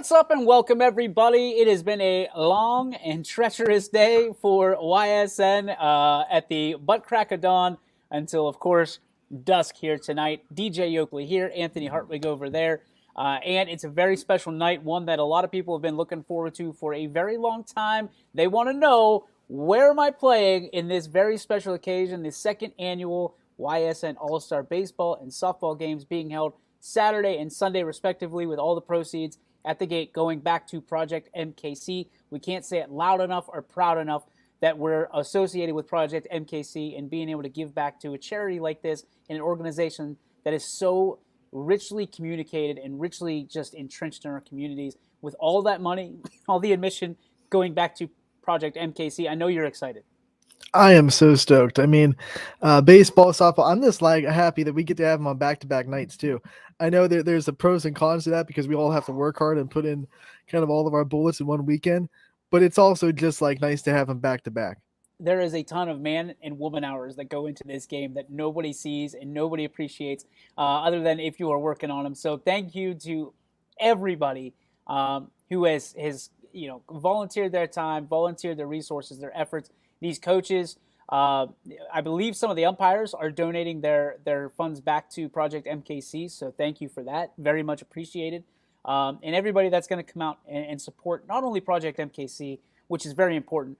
What's up and welcome everybody. It has been a long and treacherous day for YSN at the butt crack of dawn until, of course, dusk here tonight. DJ Yoakley here, Anthony Hartwig over there. And it's a very special night, one that a lot of people have been looking forward to for a very long time. They want to know, where am I playing in this very special occasion, the second annual YSN All-Star Baseball and Softball games being held Saturday and Sunday, respectively, with all the proceeds at the gate going back to Project MKC. We can't say it loud enough or proud enough that we're associated with Project MKC and being able to give back to a charity like this and an organization that is so richly communicated and richly just entrenched in our communities. With all that money, all the admission going back to Project MKC, I know you're excited. I am so stoked. I mean, baseball, softball. I'm just happy that we get to have them on back-to-back nights too. I know there's the pros and cons to that because we all have to work hard and put in kind of all of our bullets in one weekend. But it's also just nice to have them back-to-back. There is a ton of man and woman hours that go into this game that nobody sees and nobody appreciates, other than if you are working on them. So thank you to everybody who has volunteered their time, volunteered their resources, their efforts. These coaches, I believe some of the umpires are donating their funds back to Project MKC, so thank you for that. Very much appreciated. And everybody that's going to come out and support not only Project MKC, which is very important,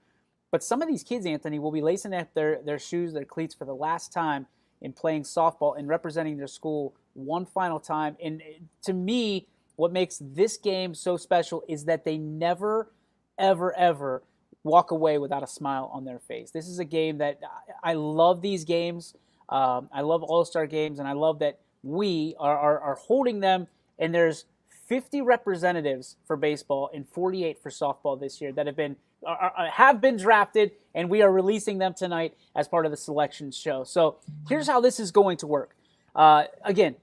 but some of these kids, Anthony, will be lacing up their shoes, their cleats for the last time in playing softball and representing their school one final time. And to me, what makes this game so special is that they never, ever, ever walk away without a smile on their face. This is a game that I love these games. I love All-Star games, and I love that we are holding them, and there's 50 representatives for baseball and 48 for softball this year that have been drafted, and we are releasing them tonight as part of the selection show. So here's how this is going to work. Again,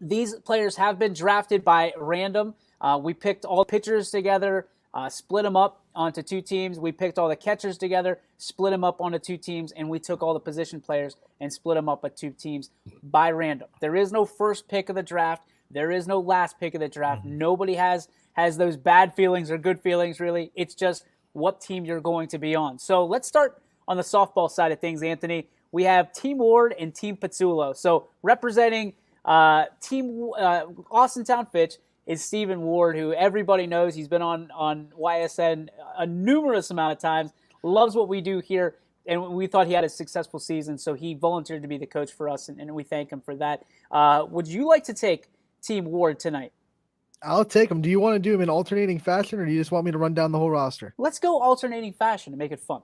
these players have been drafted by random. We picked all pitchers together, split them up onto two teams. We picked all the catchers together, split them up onto two teams, and we took all the position players and split them up at two teams by random. There is no first pick of the draft. There is no last pick of the draft. Nobody has those bad feelings or good feelings, really. It's just what team you're going to be on. So let's start on the softball side of things, Anthony. We have Team Ward and Team Pizzulo. So representing Team Austintown Fitch is Stephen Ward, who everybody knows. He's been on YSN a numerous amount of times, loves what we do here, and we thought he had a successful season, so he volunteered to be the coach for us, and we thank him for that. Would you like to take Team Ward tonight? I'll take them. Do you want to do them in alternating fashion, or do you just want me to run down the whole roster? Let's go alternating fashion to make it fun.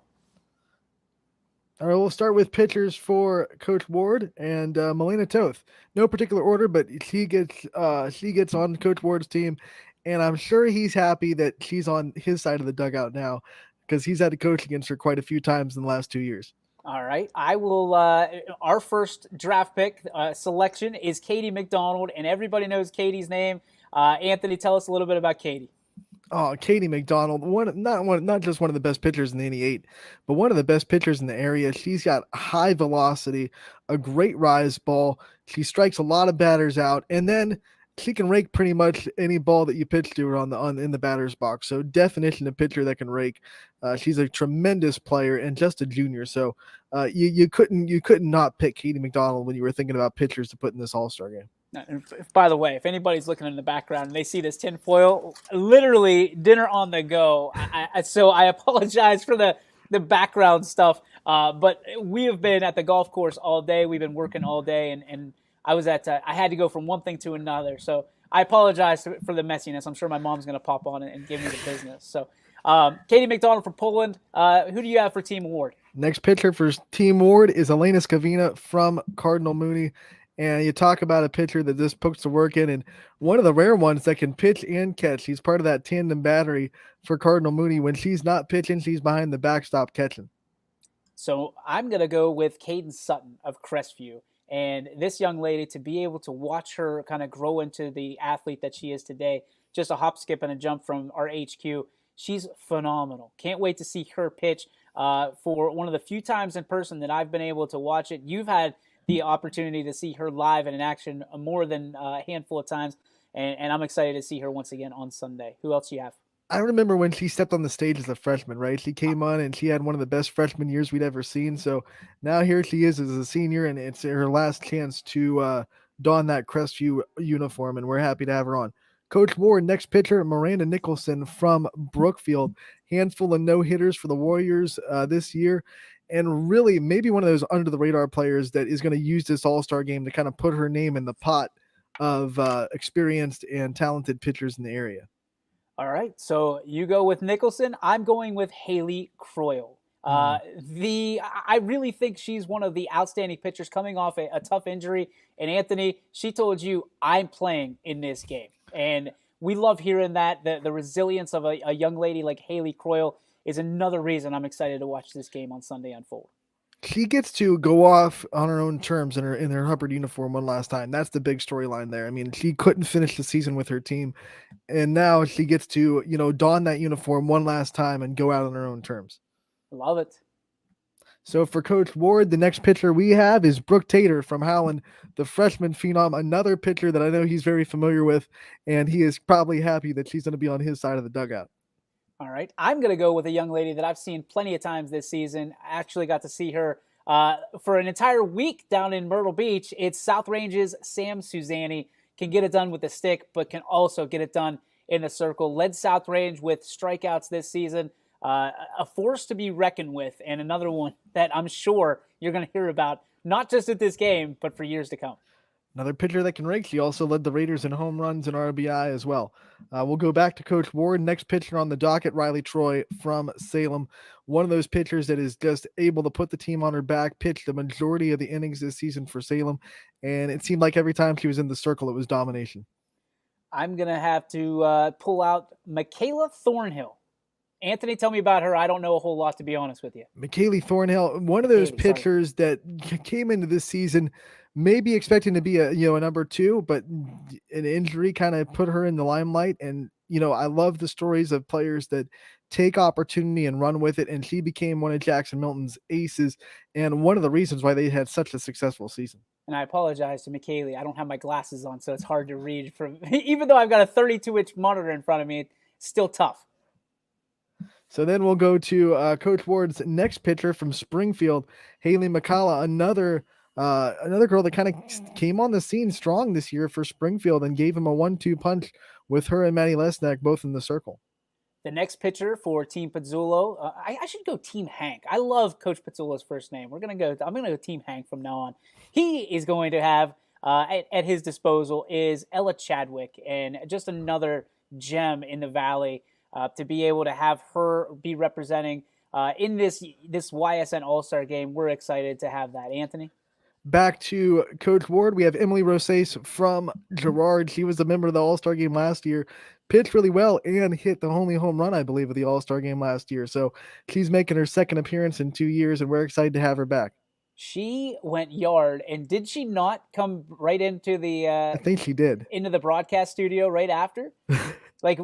All right, we'll start with pitchers for Coach Ward and Melina Toth. No particular order, but she gets on Coach Ward's team, and I'm sure he's happy that she's on his side of the dugout now because he's had to coach against her quite a few times in the last 2 years. All right, I will. Our first draft pick selection is Katie McDonald, and everybody knows Katie's name. Anthony, tell us a little bit about Katie. Oh, Katie McDonald, not just one of the best pitchers in the 88, but one of the best pitchers in the area. She's got high velocity, a great rise ball. She strikes a lot of batters out, and then she can rake pretty much any ball that you pitch to her in the batter's box. So definition of pitcher that can rake. She's a tremendous player and just a junior. So you couldn't not pick Katie McDonald when you were thinking about pitchers to put in this All-Star game. By the way, if anybody's looking in the background and they see this tinfoil, literally dinner on the go. So I apologize for the background stuff, but we have been at the golf course all day. We've been working all day, and I had to go from one thing to another. So I apologize for the messiness. I'm sure my mom's going to pop on and give me the business. So Katie McDonald from Poland. Who do you have for Team Ward? Next pitcher for Team Ward is Elena Scavina from Cardinal Mooney. And you talk about a pitcher that just puts the work in, and one of the rare ones that can pitch and catch. She's part of that tandem battery for Cardinal Mooney. When she's not pitching, she's behind the backstop catching. So I'm going to go with Caden Sutton of Crestview. And this young lady, to be able to watch her kind of grow into the athlete that she is today, just a hop, skip, and a jump from our HQ, she's phenomenal. Can't wait to see her pitch for one of the few times in person that I've been able to watch it. You've had the opportunity to see her live and in action more than a handful of times. and I'm excited to see her once again on Sunday. Who else do you have? I remember when she stepped on the stage as a freshman, right? She came on and she had one of the best freshman years we'd ever seen. So now here she is as a senior, and it's her last chance to don that Crestview uniform, and we're happy to have her on. Coach Ward, next pitcher, Miranda Nicholson from Brookfield. Handful of no-hitters for the Warriors this year, and really maybe one of those under-the-radar players that is going to use this All-Star game to kind of put her name in the pot of experienced and talented pitchers in the area. All right, so you go with Nicholson. I'm going with Haley Croyle. I really think she's one of the outstanding pitchers coming off a tough injury. And Anthony, she told you I'm playing in this game, and we love hearing that. The resilience of a young lady like Haley Croyle is another reason I'm excited to watch this game on Sunday unfold. She gets to go off on her own terms in her Hubbard uniform one last time. That's the big storyline there. I mean, she couldn't finish the season with her team, and now she gets to, don that uniform one last time and go out on her own terms. Love it. So for Coach Ward, the next pitcher we have is Brooke Tater from Howland, the freshman phenom, another pitcher that I know he's very familiar with, and he is probably happy that she's going to be on his side of the dugout. All right. I'm going to go with a young lady that I've seen plenty of times this season. I actually got to see her for an entire week down in Myrtle Beach. It's South Range's Sam Suzanne. Can get it done with the stick, but can also get it done in the circle. Led South Range with strikeouts this season. A force to be reckoned with, and another one that I'm sure you're going to hear about, not just at this game, but for years to come. Another pitcher that can rake. She also led the Raiders in home runs and RBI as well. We'll go back to Coach Ward. Next pitcher on the docket, Riley Troy from Salem. One of those pitchers that is just able to put the team on her back, pitched the majority of the innings this season for Salem, and it seemed like every time she was in the circle, it was domination. I'm going to have to pull out Michaela Thornhill. Anthony, tell me about her. I don't know a whole lot, to be honest with you. McKaylee Thornhill, one of those pitchers that came into this season maybe expecting to be a number two, but an injury kind of put her in the limelight. And I love the stories of players that take opportunity and run with it. And she became one of Jackson Milton's aces, and one of the reasons why they had such a successful season. And I apologize to McKaylee. I don't have my glasses on, so it's hard to read from. Even though I've got a 32-inch monitor in front of me, it's still tough. So then we'll go to Coach Ward's next pitcher from Springfield, Haley McCalla, another girl that kind of came on the scene strong this year for Springfield and gave him a 1-2 punch with her and Maddie Lesnack both in the circle. The next pitcher for Team Pizzullo, I should go Team Hank. I love Coach Pizzullo's first name. I'm gonna go Team Hank from now on. He is going to have at his disposal is Ella Chadwick, and just another gem in the Valley. To be able to have her be representing in this YSN All-Star game, we're excited to have that. Anthony? Back to Coach Ward, we have Emily Rosales from Girard. She was a member of the All-Star game last year, pitched really well, and hit the only home run, I believe, of the All-Star game last year. So she's making her second appearance in 2 years, and we're excited to have her back. She went yard, and did she not come right into the I think she did. Into the broadcast studio right after? like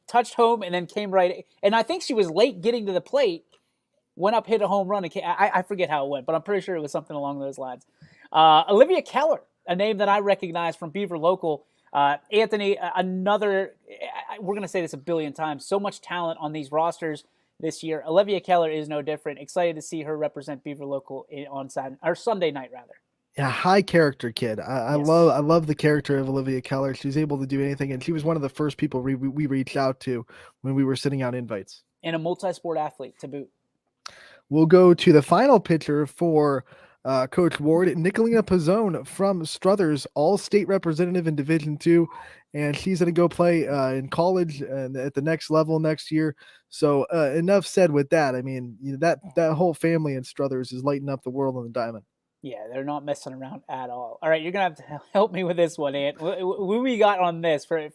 touched home and then came right, and I think she was late getting to the plate, went up, hit a home run, and I forget how it went, but I'm pretty sure it was something along those lines. Olivia Keller, a name that I recognize from Beaver Local. Anthony, another, we're going to say this a billion times, so much talent on these rosters this year. Olivia Keller is no different. Excited to see her represent Beaver Local on Sunday night, rather. Yeah, high character kid. I love the character of Olivia Keller. She's able to do anything, and she was one of the first people we reached out to when we were sending out invites. And a multi-sport athlete to boot. We'll go to the final pitcher for Coach Ward, Nicolina Pizzone from Struthers, all-state representative in Division II, and she's going to go play in college and at the next level next year. So enough said with that. I mean, that whole family in Struthers is lighting up the world on the diamond. Yeah, they're not messing around at all. All right, you're going to have to help me with this one, Ant. Who we got on this for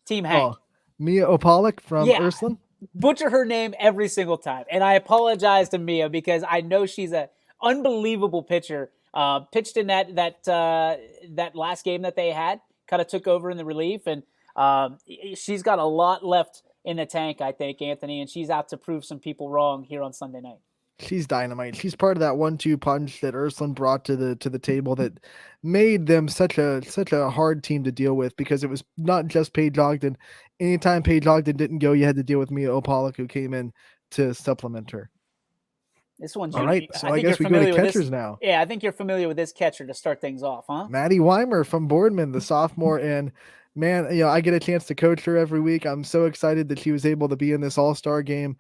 Team Hank? Mia Opalik from Ursuline. Butcher her name every single time. And I apologize to Mia because I know she's an unbelievable pitcher. Pitched in that last game that they had, kind of took over in the relief. And she's got a lot left in the tank, I think, Anthony, and she's out to prove some people wrong here on Sunday night. She's dynamite. She's part of that 1-2 punch that Ursuline brought to the table that made them such a hard team to deal with, because it was not just Paige Ogden. Anytime Paige Ogden didn't go, you had to deal with Mia Opalik, who came in to supplement her. This one's All right, so I I think you're guess we go to familiar with this. catchers now. Yeah, I think you're familiar with this catcher to start things off, huh? Maddie Weimer from Boardman, the sophomore, and man, I get a chance to coach her every week. I'm so excited that she was able to be in this All-Star game.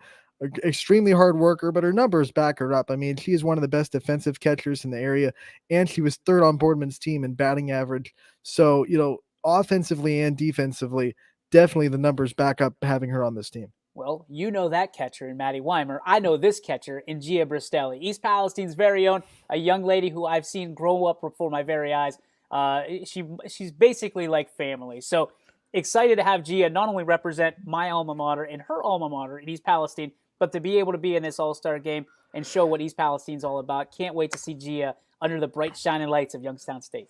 Extremely hard worker, but her numbers back her up. I mean, she is one of the best defensive catchers in the area, and she was third on Boardman's team in batting average. So, offensively and defensively, definitely the numbers back up having her on this team. Well, you know that catcher in Maddie Weimer. I know this catcher in Gia Bristelli, East Palestine's very own, a young lady who I've seen grow up before my very eyes. She's basically like family. So excited to have Gia not only represent my alma mater and her alma mater in East Palestine, but to be able to be in this All-Star game and show what East Palestine's all about. Can't wait to see Gia under the bright shining lights of Youngstown State.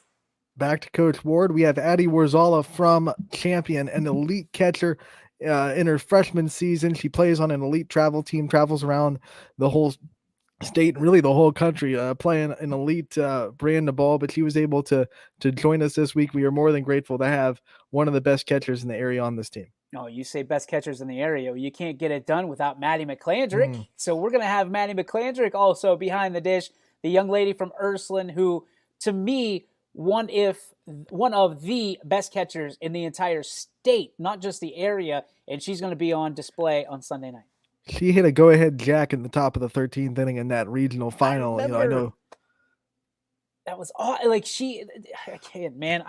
Back to Coach Ward, we have Addie Warzala from Champion, an elite catcher. In her freshman season, she plays on an elite travel team, travels around the whole state and really the whole country, playing an elite brand of ball. But she was able to join us this week. We are more than grateful to have one of the best catchers in the area on this team. Oh, you say best catchers in the area. You can't get it done without Maddie McClandrick. So we're going to have Maddie McClandrick also behind the dish, the young lady from Ursuline, who, to me, one of the best catchers in the entire state, not just the area, and she's going to be on display on Sunday night. She hit a go-ahead jack in the top of the 13th inning in that regional final. I know that was like I can't, man.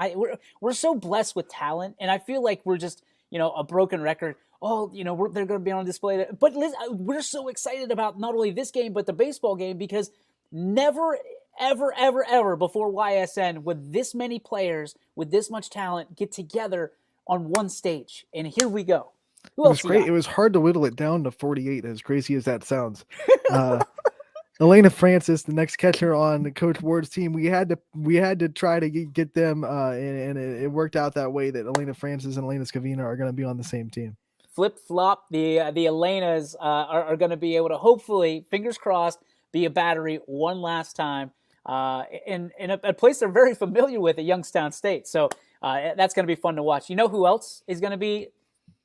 We're so blessed with talent, and I feel like we're just a broken record. Oh, they're going to be on display, but we're so excited about not only this game but the baseball game, because never, ever, ever, ever before YSN would this many players with this much talent get together on one stage, and here we go. It was great. It was hard to whittle it down to 48, as crazy as that sounds. Elena Francis, the next catcher on Coach Ward's team, we had to try to get them, and it worked out that way that Elena Francis and Elena Scavina are going to be on the same team. Flip flop, the Elenas are going to be able to, hopefully, fingers crossed, be a battery one last time in a place they're very familiar with at Youngstown State. So that's going to be fun to watch. You know who else is going to be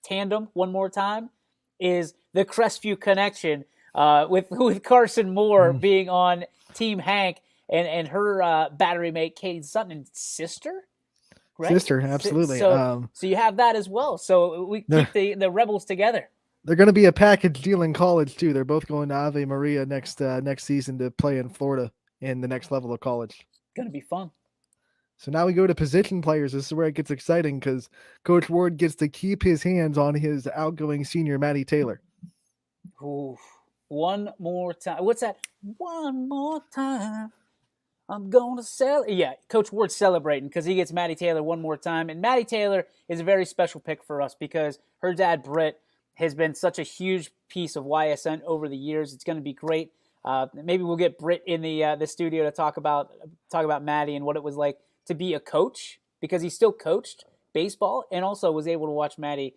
tandem one more time is the Crestview connection with Carson Moore being on Team Hank and her battery mate Katie Sutton's sister. Right? Sister, absolutely. So you have that as well. So we keep the Rebels together. They're going to be a package deal in college too. They're both going to Ave Maria next season to play in Florida in the next level of college. Going to be fun. So now we go to position players. This is where it gets exciting because Coach Ward gets to keep his hands on his outgoing senior, Maddie Taylor. Ooh, one more time. What's that? One more time. I'm going to sell. Yeah, Coach Ward's celebrating because he gets Maddie Taylor one more time. And Maddie Taylor is a very special pick for us because her dad, Britt, has been such a huge piece of YSN over the years. It's going to be great. Maybe we'll get Britt in the studio to talk about Maddie and what it was like to be a coach, because he still coached baseball and also was able to watch Maddie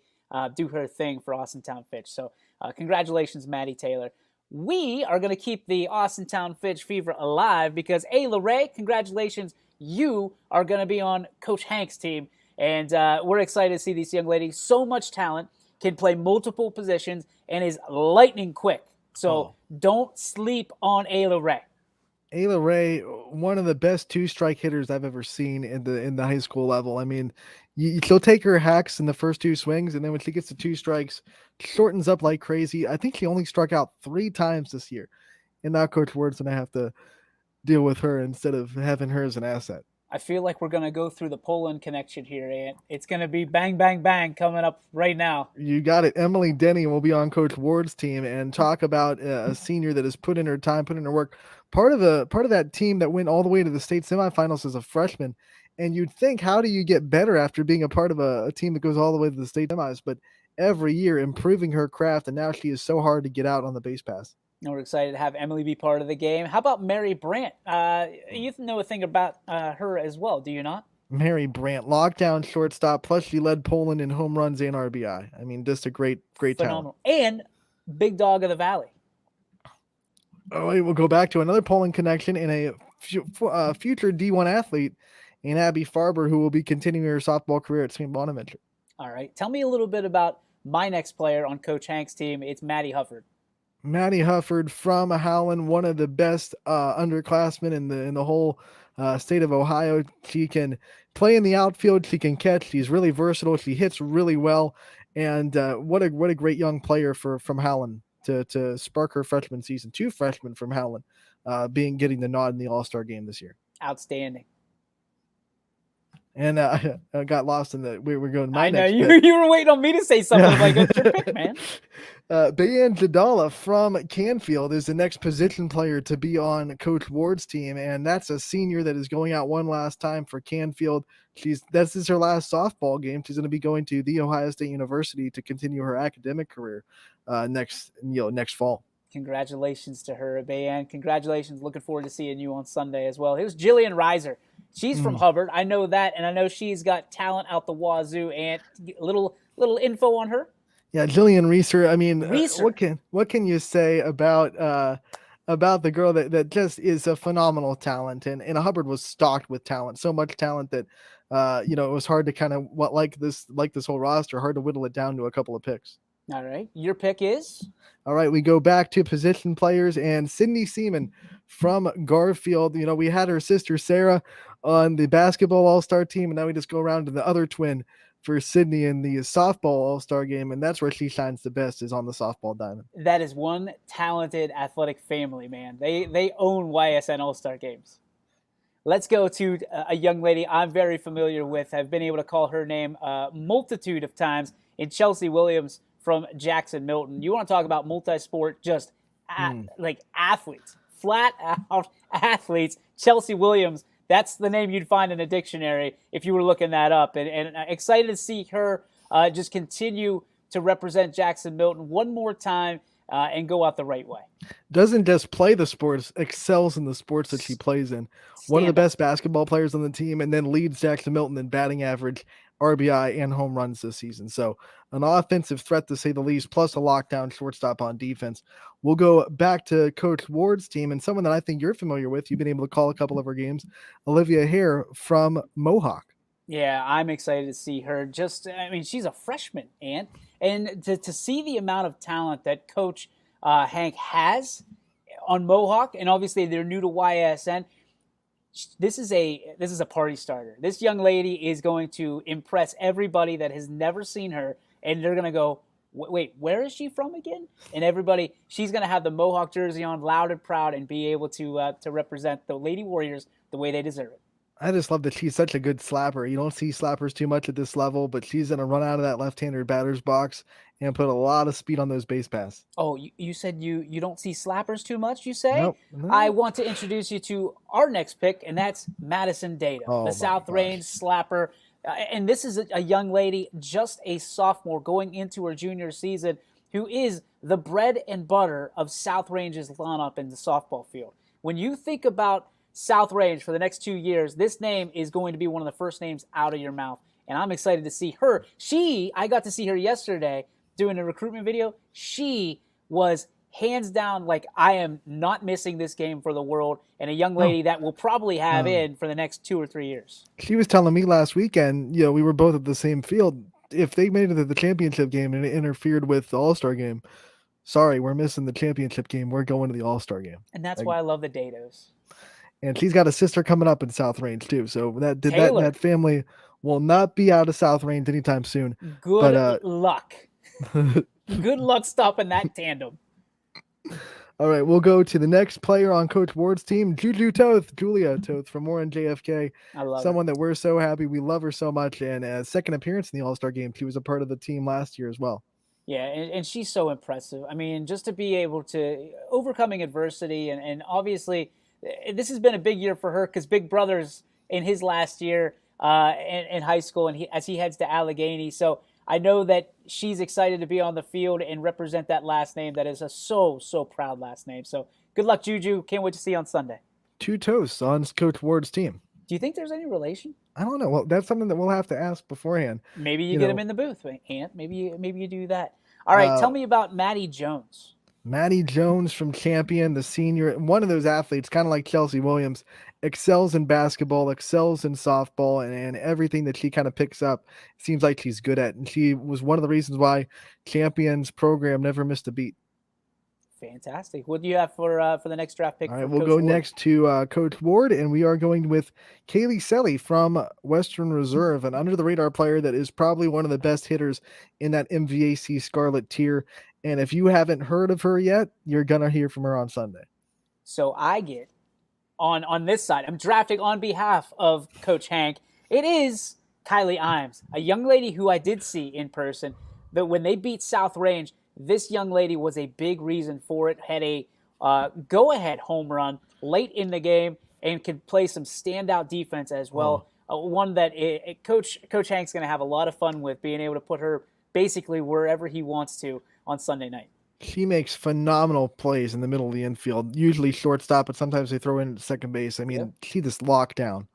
do her thing for Austintown Fitch. So congratulations, Maddie Taylor. We are going to keep the Austintown Fitch fever alive because, Ayla Ray, congratulations. You are going to be on Coach Hank's team, and we're excited to see this young lady. So much talent, can play multiple positions, and is lightning quick. So don't sleep on Ayla Ray. Ayla Ray, one of the best two-strike hitters I've ever seen in the high school level. I mean, she'll take her hacks in the first two swings, and then when she gets to two strikes, shortens up like crazy. I think she only struck out 3 times this year, and now Coach Ward's going to have to deal with her instead of having her as an asset. I feel like we're going to go through the Poland connection here, and it's going to be bang, bang, bang coming up right now. You got it. Emily Denny will be on Coach Ward's team and talk about a senior that has put in her time, put in her work. Part of that team that went all the way to the state semifinals as a freshman. And you'd think, how do you get better after being a part of a team that goes all the way to the state semis? But every year improving her craft, and now she is so hard to get out on the base pass. We're excited to have Emily be part of the game. How about Mary Brandt? You know a thing about her as well, do you not? Mary Brandt, lockdown shortstop, plus she led Poland in home runs and RBI. I mean, just a great Phenomenal. talent. And big dog of the valley. All right, we'll go back to another Poland connection and a future D1 athlete in Abby Farber, who will be continuing her softball career at St. Bonaventure. All right. Tell me a little bit about my next player on Coach Hank's team. It's Maddie Hufford. Maddie Hufford from Howland, one of the best underclassmen in the whole state of Ohio. She can play in the outfield. She can catch. She's really versatile. She hits really well. And what a great young player from Howland to spark her freshman season. 2 freshmen from Howland getting the nod in the All-Star game this year. Outstanding. And I got lost in the. We're going. I know you were waiting on me to say something. I'm like, it's your pick, man. Bayan Jadala from Canfield is the next position player to be on Coach Ward's team, and that's a senior that is going out one last time for Canfield. This is her last softball game. She's going to be going to The Ohio State University to continue her academic career next fall. Congratulations to her, Bayan. Congratulations. Looking forward to seeing you on Sunday as well. Here's Jillian Reiser. She's from Hubbard. I know that, and I know she's got talent out the wazoo. And little info on her. Yeah, Jillian Reiser. I mean, what can you say about the girl that just is a phenomenal talent? And Hubbard was stocked with talent, so much talent that it was hard to kind of like this whole roster, hard to whittle it down to a couple of picks. All right, your pick is? All right, we go back to position players, and Sydney Seaman from Garfield. We had her sister Sarah on the basketball all-star team, and now we just go around to the other twin for Sydney in the softball all-star game, and that's where she shines the best, is on the softball diamond. That is one talented athletic family, man. They own YSN all-star games. Let's go to a young lady I'm very familiar with. I've been able to call her name a multitude of times, in Chelsea Williams from Jackson Milton. You want to talk about multi-sport, just like athletes, flat out athletes. Chelsea Williams, that's the name you'd find in a dictionary if you were looking that up. And excited to see her just continue to represent Jackson Milton one more time and go out the right way. Doesn't just play the sports, excels in the sports that she plays in. One of the best basketball players on the team, and then leads Jackson Milton in batting average, RBI, and home runs this season. So an offensive threat, to say the least, plus a lockdown shortstop on defense. We'll go back to Coach Ward's team, and someone that I think you're familiar with. You've been able to call a couple of her games, Olivia Hare from Mohawk. Yeah, I'm excited to see her. She's a freshman, and to see the amount of talent that Coach Hank has on Mohawk, and obviously they're new to YSN. This is a party starter. This young lady is going to impress everybody that has never seen her, and they're going to go, wait, where is she from again? And everybody, she's going to have the Mohawk jersey on, loud and proud, and be able to represent the Lady Warriors the way they deserve it. I just love that she's such a good slapper. You don't see slappers too much at this level, but she's going to run out of that left-hander batter's box and put a lot of speed on those base paths. Oh, you said you don't see slappers too much, you say? Nope. I want to introduce you to our next pick, and that's Madison Data, the South Range slapper. And this is a young lady, just a sophomore, going into her junior season, who is the bread and butter of South Range's lineup in the softball field. When you think about South Range for the next 2 years, this name is going to be one of the first names out of your mouth. And I'm excited to see her. I got to see her yesterday doing a recruitment video. She was hands down like, I am not missing this game for the world, and a young lady that will probably have in for the next 2 or 3 years. She was telling me last weekend, we were both at the same field. If they made it to the championship game and it interfered with the All-Star game, sorry, we're missing the championship game. We're going to the All-Star game. And that's why I love the Dados. And she's got a sister coming up in South Range too. So that family will not be out of South Range anytime soon. Good luck. Good luck stopping that tandem. All right, we'll go to the next player on Coach Ward's team, Julia Toth from Warren JFK. I love someone that we're so happy. We love her so much. And second appearance in the All-Star game. She was a part of the team last year as well. Yeah, and she's so impressive. I mean, just to be able to overcoming adversity, and obviously this has been a big year for her because Big Brother's in his last year in high school, and as he heads to Allegheny. So I know that she's excited to be on the field and represent that last name that is a so proud last name. So good luck, Juju. Can't wait to see you on Sunday. 2 toasts on Coach Ward's team. Do you think there's any relation? I don't know. Well, that's something that we'll have to ask beforehand. Maybe you get him in the booth, Ant. Maybe you do that. All right, tell me about Maddie Jones. Maddie Jones from Champion, the senior, one of those athletes, kind of like Chelsea Williams, excels in basketball, excels in softball, and everything that she kind of picks up seems like she's good at. And she was one of the reasons why Champion's program never missed a beat. Fantastic. What do you have for the next draft pick All right, for we'll Coach go Ward? next to Coach Ward, and we are going with Kaylee Selly from Western Reserve, an under the radar player that is probably one of the best hitters in that MVAC Scarlet tier. And if you haven't heard of her yet, you're going to hear from her on Sunday. So I get on this side. I'm drafting on behalf of Coach Hank. It is Kylie Imes, a young lady who I did see in person. That when they beat South Range, this young lady was a big reason for it. Had a go-ahead home run late in the game and could play some standout defense as well. One that Coach Hank's going to have a lot of fun with, being able to put her basically wherever he wants to on Sunday night. She makes phenomenal plays in the middle of the infield, usually shortstop, but sometimes they throw in second base. I mean, see this lockdown.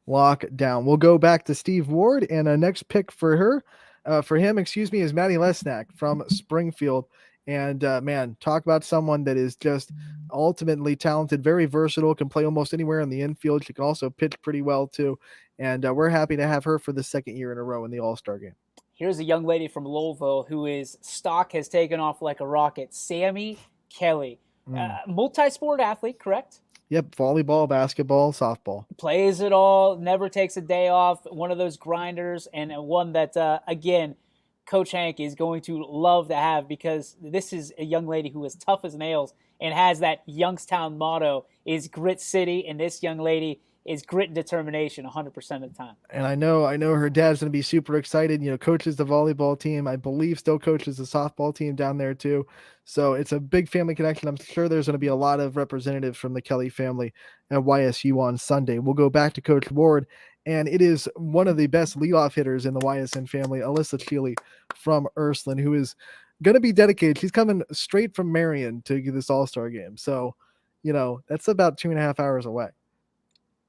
Lockdown. We'll go back to Steve Ward, and a next pick for him, is Maddie Lesnack from Springfield. And man, talk about someone that is just ultimately talented, very versatile, can play almost anywhere in the infield. She can also pitch pretty well too. And we're happy to have her for the second year in a row in the All-Star game. Here's a young lady from Louisville who is stock has taken off like a rocket. Sammy Kelly, multi-sport athlete, correct? Yep, volleyball, basketball, softball. Plays it all, never takes a day off. One of those grinders, and one that, again, Coach Hank is going to love to have, because this is a young lady who is tough as nails and has that Youngstown motto, is grit city, and this young lady is grit and determination 100% of the time. And I know her dad's going to be super excited. You know, coaches the volleyball team. I believe still coaches the softball team down there too. So it's a big family connection. I'm sure there's going to be a lot of representatives from the Kelly family at YSU on Sunday. We'll go back to Coach Ward, and it is one of the best leadoff hitters in the YSN family, Alyssa Sheely from Ursuline, who is going to be dedicated. She's coming straight from Marion to this All-Star game. So, you know, that's about 2.5 hours away.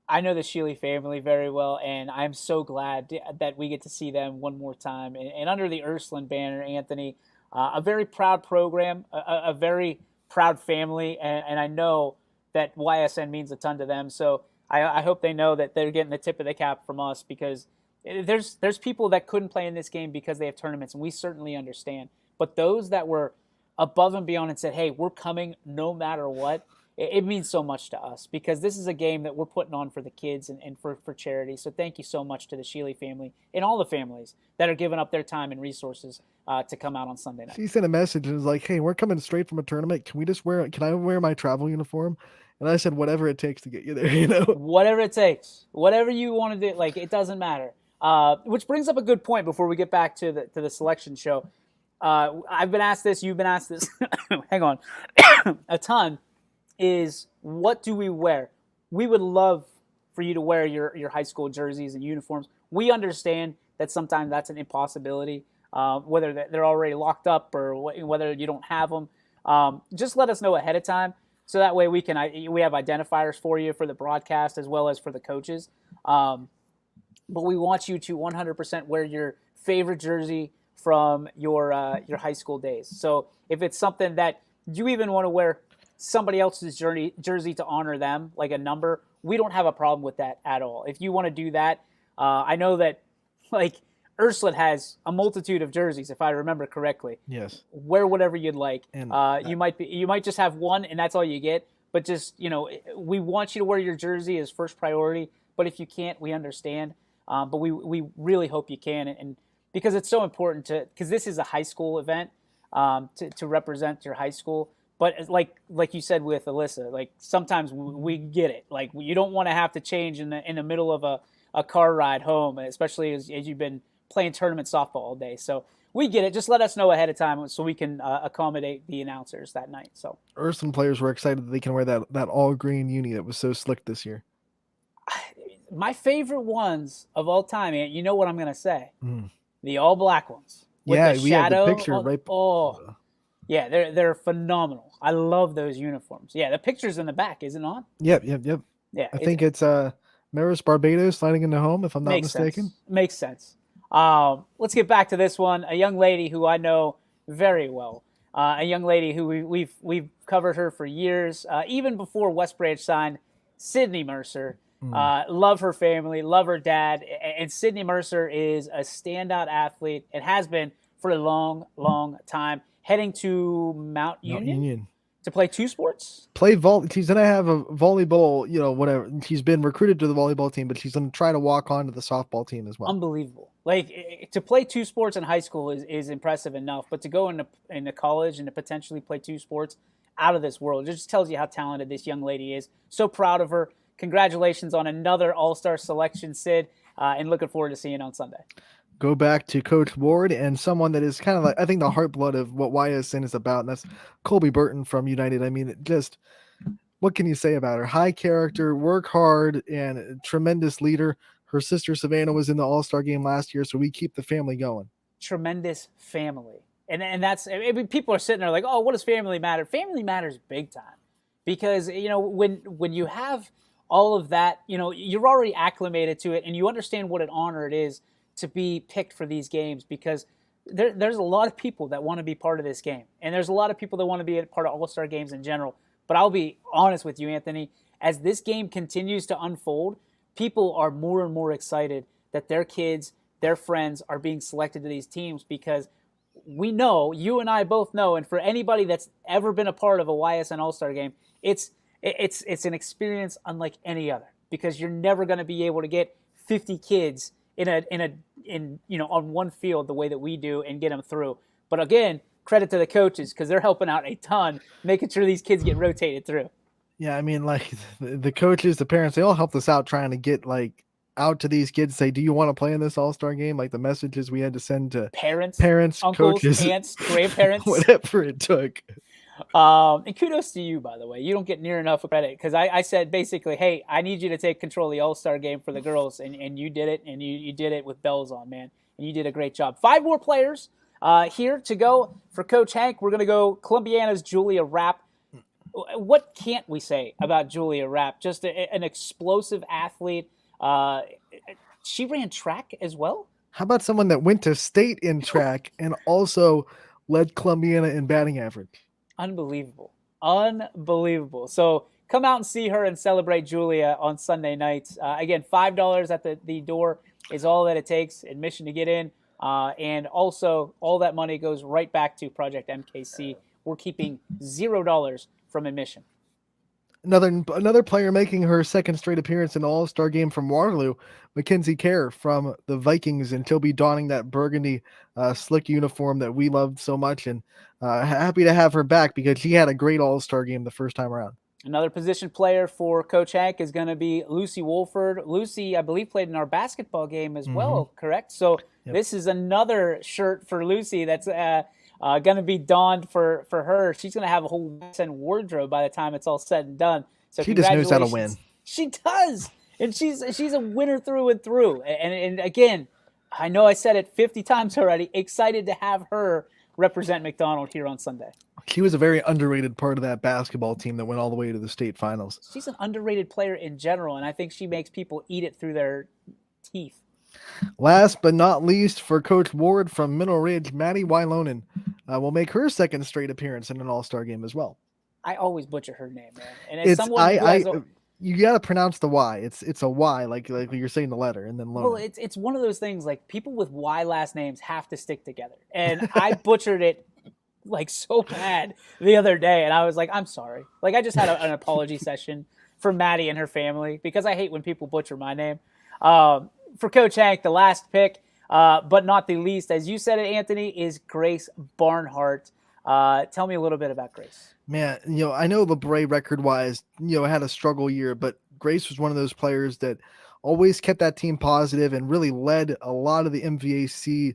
I know the Sheely family very well, and I'm so glad that we get to see them one more time. And under the Ursuline banner, Anthony, a very proud program, a very proud family, and I know that YSN means a ton to them. So I hope they know that they're getting the tip of the cap from us, because there's people that couldn't play in this game because they have tournaments, and we certainly understand. But those that were above and beyond and said, hey, we're coming no matter what, it means so much to us, because this is a game that we're putting on for the kids and for charity. So thank you so much to the Sheely family and all the families that are giving up their time and resources to come out on Sunday night. She sent a message and was like, hey, we're coming straight from a tournament. Can I wear my travel uniform? And I said, whatever it takes to get you there, you know? Whatever it takes, whatever you want to do, like, it doesn't matter. Which brings up a good point before we get back to the selection show. I've been asked this, you've been asked this, hang on, a ton. Is what do we wear? We would love for you to wear your high school jerseys and uniforms. We understand that sometimes that's an impossibility, whether they're already locked up or whether you don't have them. Just let us know ahead of time, so that way we have identifiers for you for the broadcast as well as for the coaches. But we want you to 100% wear your favorite jersey from your high school days. So if it's something that you even want to wear somebody else's jersey to honor them, like a number, we don't have a problem with that at all. If you want to do that, I know that, like, Ursuline has a multitude of jerseys, if I remember correctly. Yes. Wear whatever you'd like. And you might just have one, and that's all you get. But just, we want you to wear your jersey as first priority. But if you can't, we understand. But we really hope you can, and because it's so important because this is a high school event, to represent your high school. But like you said with Alyssa, like, sometimes we get it. Like, you don't want to have to change in the middle of a car ride home, especially as you've been playing tournament softball all day. So we get it. Just let us know ahead of time so we can accommodate the announcers that night. So Ursuline players were excited that they can wear that all green uni that was so slick this year. My favorite ones of all time, and you know what I'm going to say, the all black ones. With Yeah, the we shadow. have the picture right. Oh. Yeah, they're phenomenal. I love those uniforms. Yeah, the picture's in the back, is it not? Yep. Yeah, I think it's Maris Barbados sliding into home, if I'm not mistaken. Makes sense. Let's get back to this one. A young lady who I know very well. a young lady who we've covered her for years, even before West Branch signed Sydney Mercer. Love her family, love her dad, and Sydney Mercer is a standout athlete and has been for a long, long time. Heading to Mount Union to play two sports. She's gonna have a volleyball, whatever. She's been recruited to the volleyball team, but she's gonna try to walk on to the softball team as well. Unbelievable! Like, to play two sports in high school is impressive enough, but to go into college and to potentially play two sports, out of this world. It just tells you how talented this young lady is. So proud of her. Congratulations on another All-Star selection, Sid, and looking forward to seeing you on Sunday. Go back to Coach Ward and someone that is kind of like, I think, the heart blood of what YSN is about, and that's Colby Burton from United. I mean, just what can you say about her? High character, work hard, and a tremendous leader. Her sister Savannah was in the All-Star game last year, so we keep the family going. Tremendous family. And that's, I mean, people are sitting there like, oh, what does family matter? Family matters big time, because, when you have all of that, you're already acclimated to it, and you understand what an honor it is to be picked for these games, because there's a lot of people that want to be part of this game, and there's a lot of people that want to be a part of All-Star games in general. But I'll be honest with you, Anthony, as this game continues to unfold, people are more and more excited that their kids, their friends are being selected to these teams, because we know, you and I both know, and for anybody that's ever been a part of a YSN All-Star game, it's an experience unlike any other, because you're never going to be able to get 50 kids on one field the way that we do and get them through. But again, credit to the coaches, because they're helping out a ton, making sure these kids get rotated through. Yeah, I mean, like, the coaches, the parents, they all helped us out trying to get out to these kids, say, do you want to play in this All-Star game? Like, the messages we had to send to parents, uncles, coaches, aunts, grandparents, whatever it took. And kudos to you, by the way. You don't get near enough credit, because I said basically, hey, I need you to take control of the All-Star game for the girls, and you did it, and you did it with bells on, man. And you did a great job. 5 more players here to go for Coach Hank. We're going to go Columbiana's Julia Rapp. What can't we say about Julia Rapp? Just an explosive athlete. She ran track as well. How about someone that went to state in track and also led Columbiana in batting average? Unbelievable. So come out and see her and celebrate Julia on Sunday nights. Again, $5 at the door is all that it takes, admission to get in. And also, all that money goes right back to Project MKC. We're keeping $0 from admission. Another player making her second straight appearance in the All-Star game from Waterloo, Mackenzie Kerr from the Vikings, and she'll be donning that burgundy slick uniform that we loved so much, and happy to have her back, because she had a great All-Star game the first time around. Another position player for Coach Hank is going to be Lucy Wolford. Lucy, I believe, played in our basketball game as well, correct? So This is another shirt for Lucy that's going to be donned for her. She's going to have a whole wardrobe by the time it's all said and done. So she just knows how to win. She does, and she's a winner through and through. And again, I know I said it 50 times already. Excited to have her represent McDonald here on Sunday. She was a very underrated part of that basketball team that went all the way to the state finals. She's an underrated player in general, and I think she makes people eat it through their teeth. Last but not least, for Coach Ward from Mineral Ridge, Maddie Wylonen will make her second straight appearance in an All-Star game as well. I always butcher her name, man. And as someone who has you got to pronounce the Y. It's a Y, like you're saying the letter, and then Lonen. Well, it's one of those things, like, people with Y last names have to stick together. And I butchered it like so bad the other day, and I was like, I'm sorry. Like, I just had an apology session for Maddie and her family, because I hate when people butcher my name. For Coach Hank, the last pick, but not the least, as you said it, Anthony, is Grace Barnhart. Tell me a little bit about Grace. Man, I know LeBray record-wise, had a struggle year, but Grace was one of those players that always kept that team positive and really led a lot of the MVAC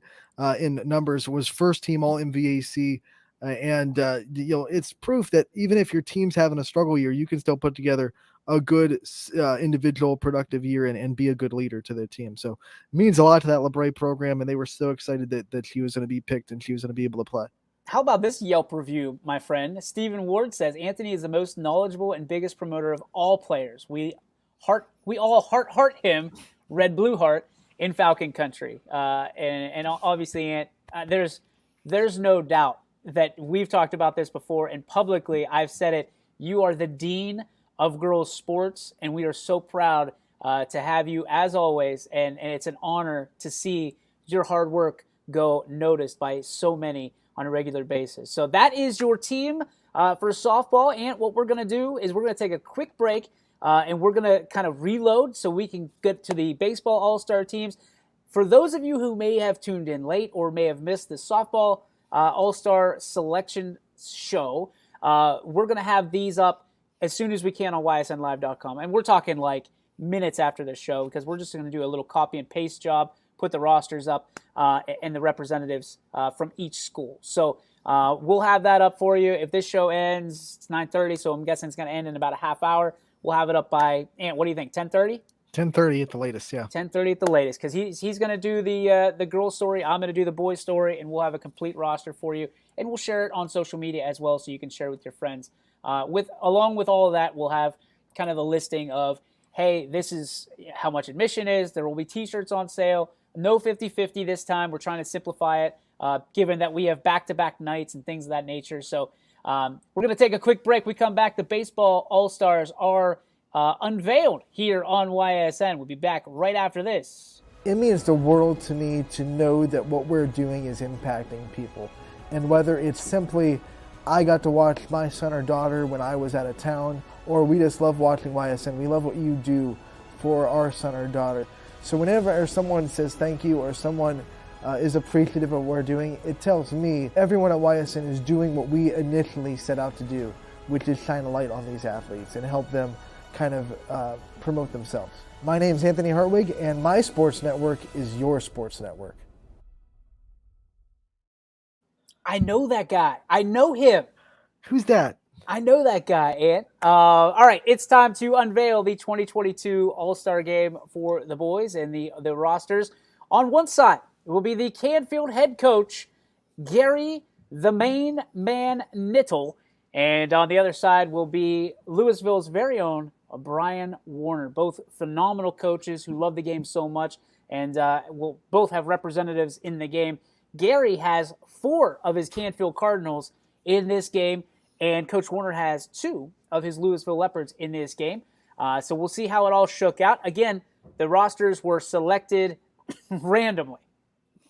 in numbers. Was first team all MVAC, and it's proof that even if your team's having a struggle year, you can still put together a good individual productive year and be a good leader to their team. So it means a lot to that LeBray program, and they were so excited that she was going to be picked and she was going to be able to play. How about this Yelp review, my friend? Stephen Ward says, Anthony is the most knowledgeable and biggest promoter of all players. We all heart him, red blue heart, in Falcon Country. And obviously, Ant, there's no doubt that we've talked about this before, and publicly I've said it. You are the dean of girls sports, and we are so proud to have you as always. And it's an honor to see your hard work go noticed by so many on a regular basis. So that is your team for softball. And what we're going to do is we're going to take a quick break, and we're going to kind of reload so we can get to the baseball all-star teams. For those of you who may have tuned in late or may have missed the softball all-star selection show, we're going to have these up as soon as we can on ysnlive.com. And we're talking like minutes after the show, because we're just going to do a little copy and paste job, put the rosters up and the representatives from each school. So we'll have that up for you. If this show ends, it's 9:30, so I'm guessing it's going to end in about a half hour. We'll have it up by, Ant, what do you think, 10:30? 10:30 at the latest, yeah. 10:30 at the latest, because he's going to do the girl story. I'm going to do the boy story, and we'll have a complete roster for you. And we'll share it on social media as well, so you can share with your friends. Along with all of that, we'll have kind of the listing of, hey, this is how much admission is. There will be T-shirts on sale. No 50-50 this time. We're trying to simplify it, given that we have back-to-back nights and things of that nature. So we're going to take a quick break. We come back. The baseball all-stars are unveiled here on YSN. We'll be back right after this. It means the world to me to know that what we're doing is impacting people. And whether it's simply I got to watch my son or daughter when I was out of town, or we just love watching YSN. We love what you do for our son or daughter. So whenever someone says thank you or someone is appreciative of what we're doing, it tells me everyone at YSN is doing what we initially set out to do, which is shine a light on these athletes and help them kind of promote themselves. My name's Anthony Hartwig, and my sports network is your sports network. I know that guy. I know him. Who's that? I know that guy, Ant. All right, it's time to unveil the 2022 All-Star Game for the boys and the rosters. On one side, it will be the Canfield head coach, Gary the Main Man Nittle. And on the other side will be Louisville's very own Brian Warner. Both phenomenal coaches who love the game so much, and will both have representatives in the game. Gary has 4 of his Canfield Cardinals in this game, and Coach Warner has 2 of his Louisville Leopards in this game. So we'll see how it all shook out. Again, the rosters were selected randomly.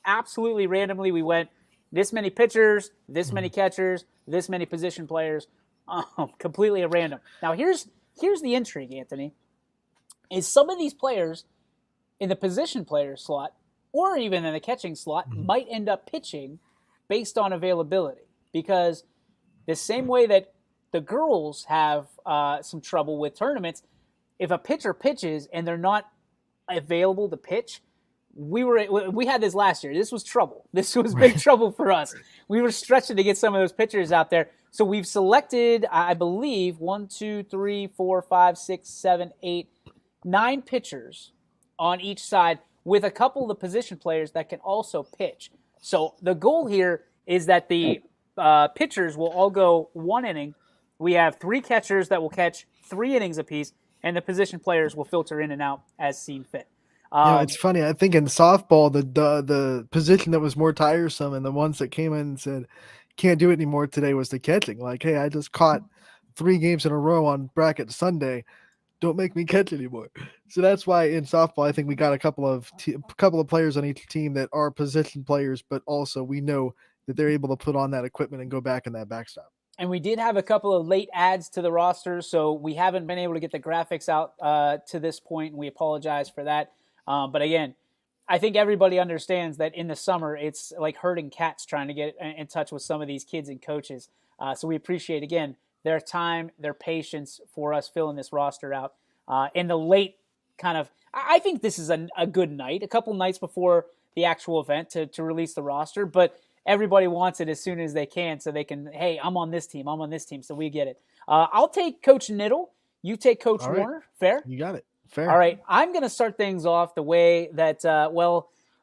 Absolutely randomly. We went this many pitchers, this many catchers, this many position players, completely at random. Now, here's the intrigue, Anthony, is some of these players in the position player slot or even in the catching slot might end up pitching based on availability, because the same way that the girls have some trouble with tournaments, if a pitcher pitches and they're not available to pitch, we had this last year. This was trouble. This was big trouble for us. We were stretching to get some of those pitchers out there. So we've selected, I believe, 1, 2, 3, 4, 5, 6, 7, 8, 9 pitchers on each side, with a couple of the position players that can also pitch. So the goal here is that the pitchers will all go 1 inning. We have 3 catchers that will catch 3 innings apiece, and the position players will filter in and out as seen fit. It's funny. I think in softball, the position that was more tiresome and the ones that came in and said, can't do it anymore today, was the catching. Like, hey, I just caught 3 games in a row on bracket Sunday. Don't make me catch anymore. So that's why in softball, I think we got a couple of players on each team that are position players, but also we know that they're able to put on that equipment and go back in that backstop. And we did have a couple of late adds to the roster, so we haven't been able to get the graphics out to this point, and we apologize for that. But again, I think everybody understands that in the summer, it's like herding cats trying to get in touch with some of these kids and coaches. So we appreciate, again, their time, their patience for us filling this roster out. In the late kind of, I think this is a good night, a couple nights before the actual event to release the roster, but everybody wants it as soon as they can so they can, hey, I'm on this team, so we get it. I'll take Coach Nittle. You take Coach Warner. Fair? You got it. Fair. All right. I'm going to start things off the way that,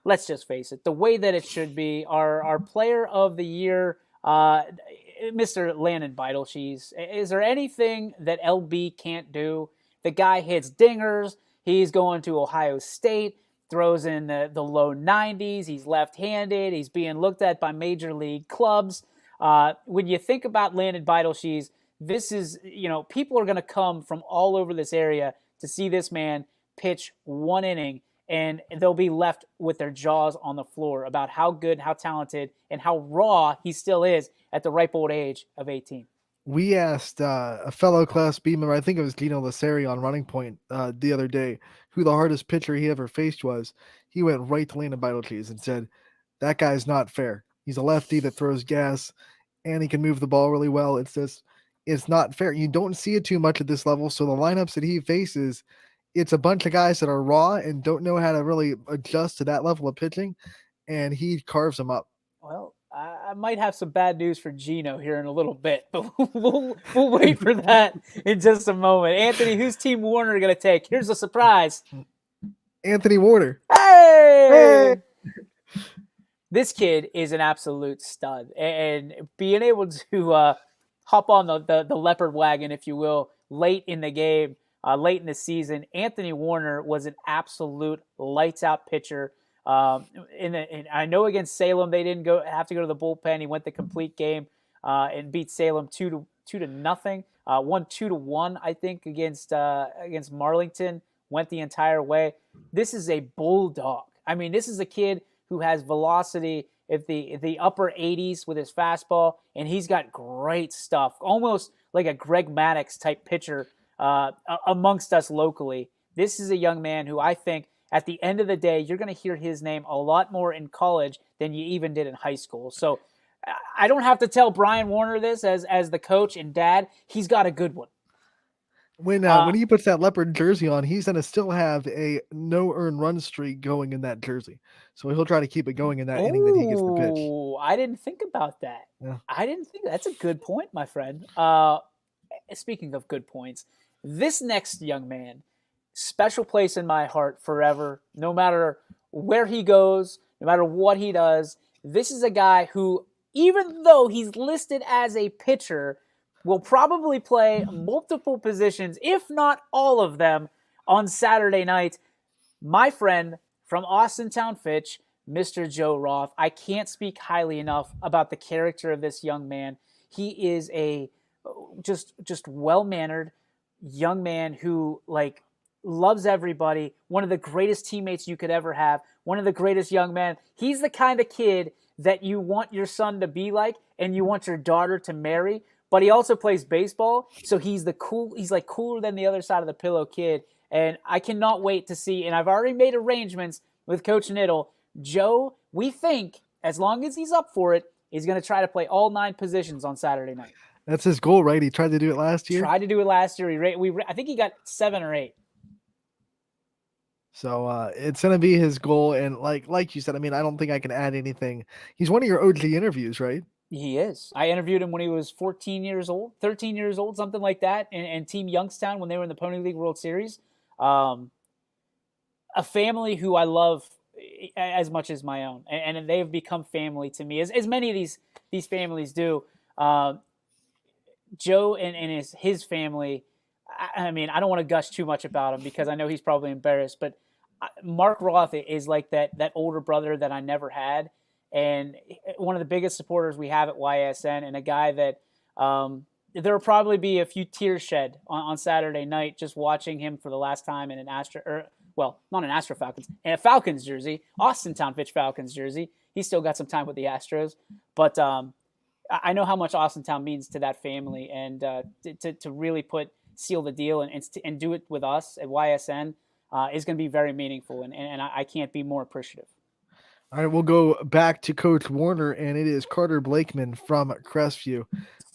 let's just face it, the way that it should be. Our player of the year, Mr. Landon Beitelscheiss. Is there anything that LB can't do? The guy hits dingers. He's going to Ohio State, throws in the low 90s. He's left-handed. He's being looked at by major league clubs. When you think about Landon Beidelshees, this is, people are going to come from all over this area to see this man pitch one inning, and they'll be left with their jaws on the floor about how good, how talented, and how raw he still is at the ripe old age of 18. We asked a fellow Class B member, I think it was Dino Laseri on Running Point the other day, who the hardest pitcher he ever faced was. He went right to Landon Beidelshees and said, that guy's not fair. He's a lefty that throws gas, and he can move the ball really well. It's not fair. You don't see it too much at this level. So the lineups that he faces, it's a bunch of guys that are raw and don't know how to really adjust to that level of pitching, and he carves them up. Well, I might have some bad news for Gino here in a little bit, but we'll wait for that in just a moment. Anthony, who's Team Warner going to take? Here's a surprise. Anthony Warner. Hey! This kid is an absolute stud, and being able to hop on the leopard wagon, if you will, late in the game, late in the season, Anthony Warner was an absolute lights-out pitcher. And I know against Salem they didn't have to go to the bullpen. He went the complete game and beat Salem 2-0. Won 2-1, I think, against Marlington. Went the entire way. This is a bulldog. I mean, this is a kid who has velocity at the upper 80s with his fastball, and he's got great stuff, almost like a Greg Maddux type pitcher amongst us locally. This is a young man who I think at the end of the day, you're going to hear his name a lot more in college than you even did in high school. So I don't have to tell Brian Warner this as the coach and dad. He's got a good one. When he puts that leopard jersey on, he's going to still have a no earned run streak going in that jersey. So he'll try to keep it going in that inning that he gets the pitch. Oh, I didn't think about that. Yeah. I didn't think that's a good point, my friend. Speaking of good points, this next young man, special place in my heart forever, no matter where he goes, no matter what he does. This is a guy who, even though he's listed as a pitcher, will probably play multiple positions, if not all of them, on Saturday night. My friend from Austintown Fitch, Mr. Joe Roth. I can't speak highly enough about the character of this young man. He is a just well-mannered young man who loves everybody. One of the greatest teammates you could ever have. One of the greatest young men. He's the kind of kid that you want your son to be like and you want your daughter to marry. But he also plays baseball, so he's cooler than the other side of the pillow kid. And I cannot wait to see, and I've already made arrangements with Coach Niddle. Joe, we think, as long as he's up for it, he's going to try to play all 9 positions on Saturday night. That's his goal, right? He tried to do it last year? Tried to do it last year. I think he got 7 or 8. So it's going to be his goal. And like you said, I mean, I don't think I can add anything. He's one of your OG interviews, right? He is. I interviewed him when he was 13 years old, something like that, and Team Youngstown when they were in the Pony League World Series. A family who I love as much as my own, and they've become family to me, as many of these families do. Joe and his family, I mean, I don't want to gush too much about him because I know he's probably embarrassed, but Mark Roth is like that older brother that I never had. And one of the biggest supporters we have at YSN, and a guy that there will probably be a few tears shed on Saturday night just watching him for the last time in not an Astro Falcons, in a Falcons jersey, Austintown Fitch Falcons jersey. He's still got some time with the Astros, but I know how much Austintown means to that family, and to really seal the deal and do it with us at YSN is going to be very meaningful, and I can't be more appreciative. All right, we'll go back to Coach Warner, and it is Carter Blakeman from Crestview.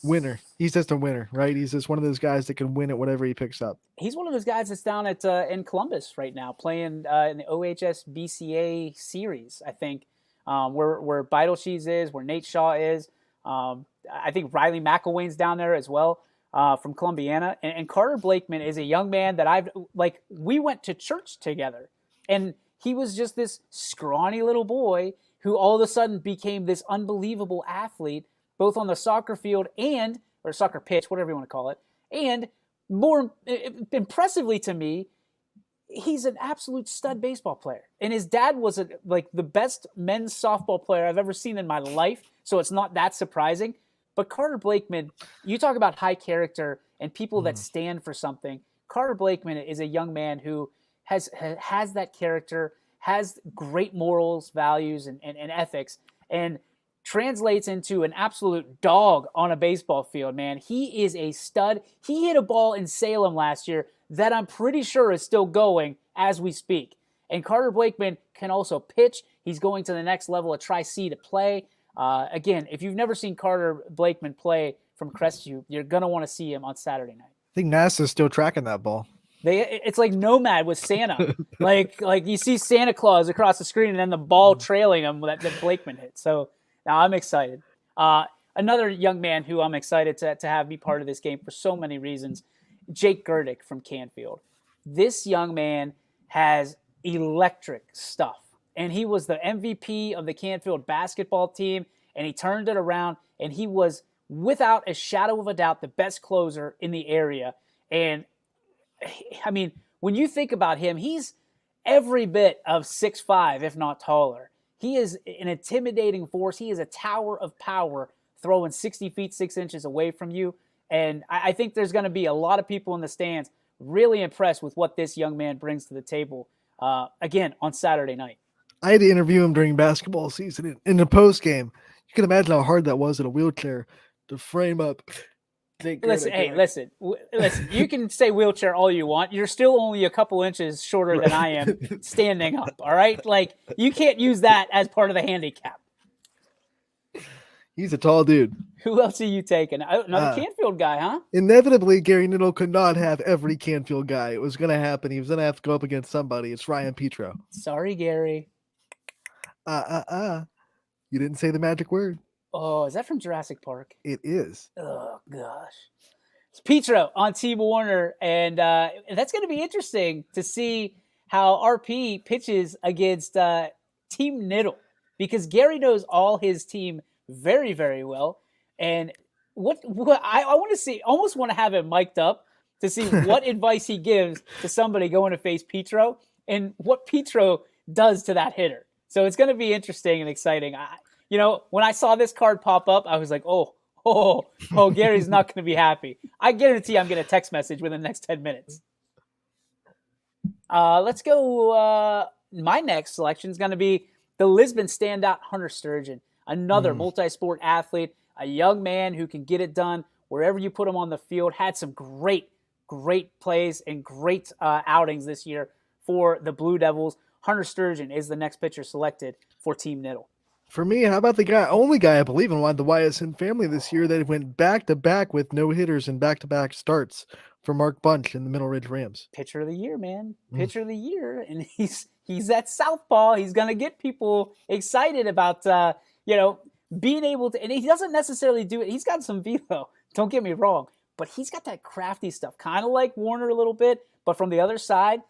Winner. He's just a winner, right? He's just one of those guys that can win at whatever he picks up. He's one of those guys that's down at in Columbus right now, playing in the OHS BCA series, I think, where Beidelshees is, where Nate Shaw is. I think Riley McElwain's down there as well from Columbiana. And Carter Blakeman is a young man that we went to church together. And he was just this scrawny little boy who all of a sudden became this unbelievable athlete, both on the soccer field or soccer pitch, whatever you want to call it. And more impressively to me, he's an absolute stud baseball player. And his dad was the best men's softball player I've ever seen in my life. So it's not that surprising. But Carter Blakeman, you talk about high character and people that stand for something. Carter Blakeman is a young man who has that character, has great morals, values, and ethics, and translates into an absolute dog on a baseball field, man. He is a stud. He hit a ball in Salem last year that I'm pretty sure is still going as we speak. And Carter Blakeman can also pitch. He's going to the next level of Tri-C to play. Again, if you've never seen Carter Blakeman play from Crestview, you're going to want to see him on Saturday night. I think NASA's still tracking that ball. It's like Nomad with Santa. like you see Santa Claus across the screen and then the ball trailing him that Blakeman hit. So now I'm excited. Another young man who I'm excited to have be part of this game for so many reasons, Jake Gurdick from Canfield. This young man has electric stuff. And he was the MVP of the Canfield basketball team, and he turned it around, and he was, without a shadow of a doubt, the best closer in the area. And, I mean, when you think about him, he's every bit of 6'5", if not taller. He is an intimidating force. He is a tower of power throwing 60 feet, 6 inches away from you. And I think there's going to be a lot of people in the stands really impressed with what this young man brings to the table, again, on Saturday night. I had to interview him during basketball season in the post game. You can imagine how hard that was in a wheelchair to frame up. Listen. You can say wheelchair all you want. You're still only a couple inches shorter than I am standing up. All right, like you can't use that as part of the handicap. He's a tall dude. Who else are you taking? Another Canfield guy, huh? Inevitably, Gary Nittle could not have every Canfield guy. It was going to happen. He was going to have to go up against somebody. It's Ryan Petro. Sorry, Gary. You didn't say the magic word. Oh, is that from Jurassic Park? It is. Oh, gosh. It's Petro on Team Warner, and that's going to be interesting to see how RP pitches against Team Nittle, because Gary knows all his team very, very well. And what I want to see, almost want to have him mic'd up to see what advice he gives to somebody going to face Petro and what Petro does to that hitter. So it's going to be interesting and exciting. When I saw this card pop up, I was like, oh, Gary's not going to be happy. I guarantee I'm getting a text message within the next 10 minutes. Let's go. My next selection is going to be the Lisbon standout Hunter Sturgeon, another multi-sport athlete, a young man who can get it done wherever you put him on the field. Had some great plays and great outings this year for the Blue Devils. Hunter Sturgeon is the next pitcher selected for Team Nittle. For me, how about the only guy I believe in the YSN family this year that went back-to-back with no-hitters and back-to-back starts for Mark Bunch in the Middle Ridge Rams. Pitcher of the year, man. Pitcher of the year. And he's that southpaw. He's going to get people excited about, being able to – and he doesn't necessarily do it. He's got some velo. Don't get me wrong. But he's got that crafty stuff, kind of like Warner a little bit. But from the other side,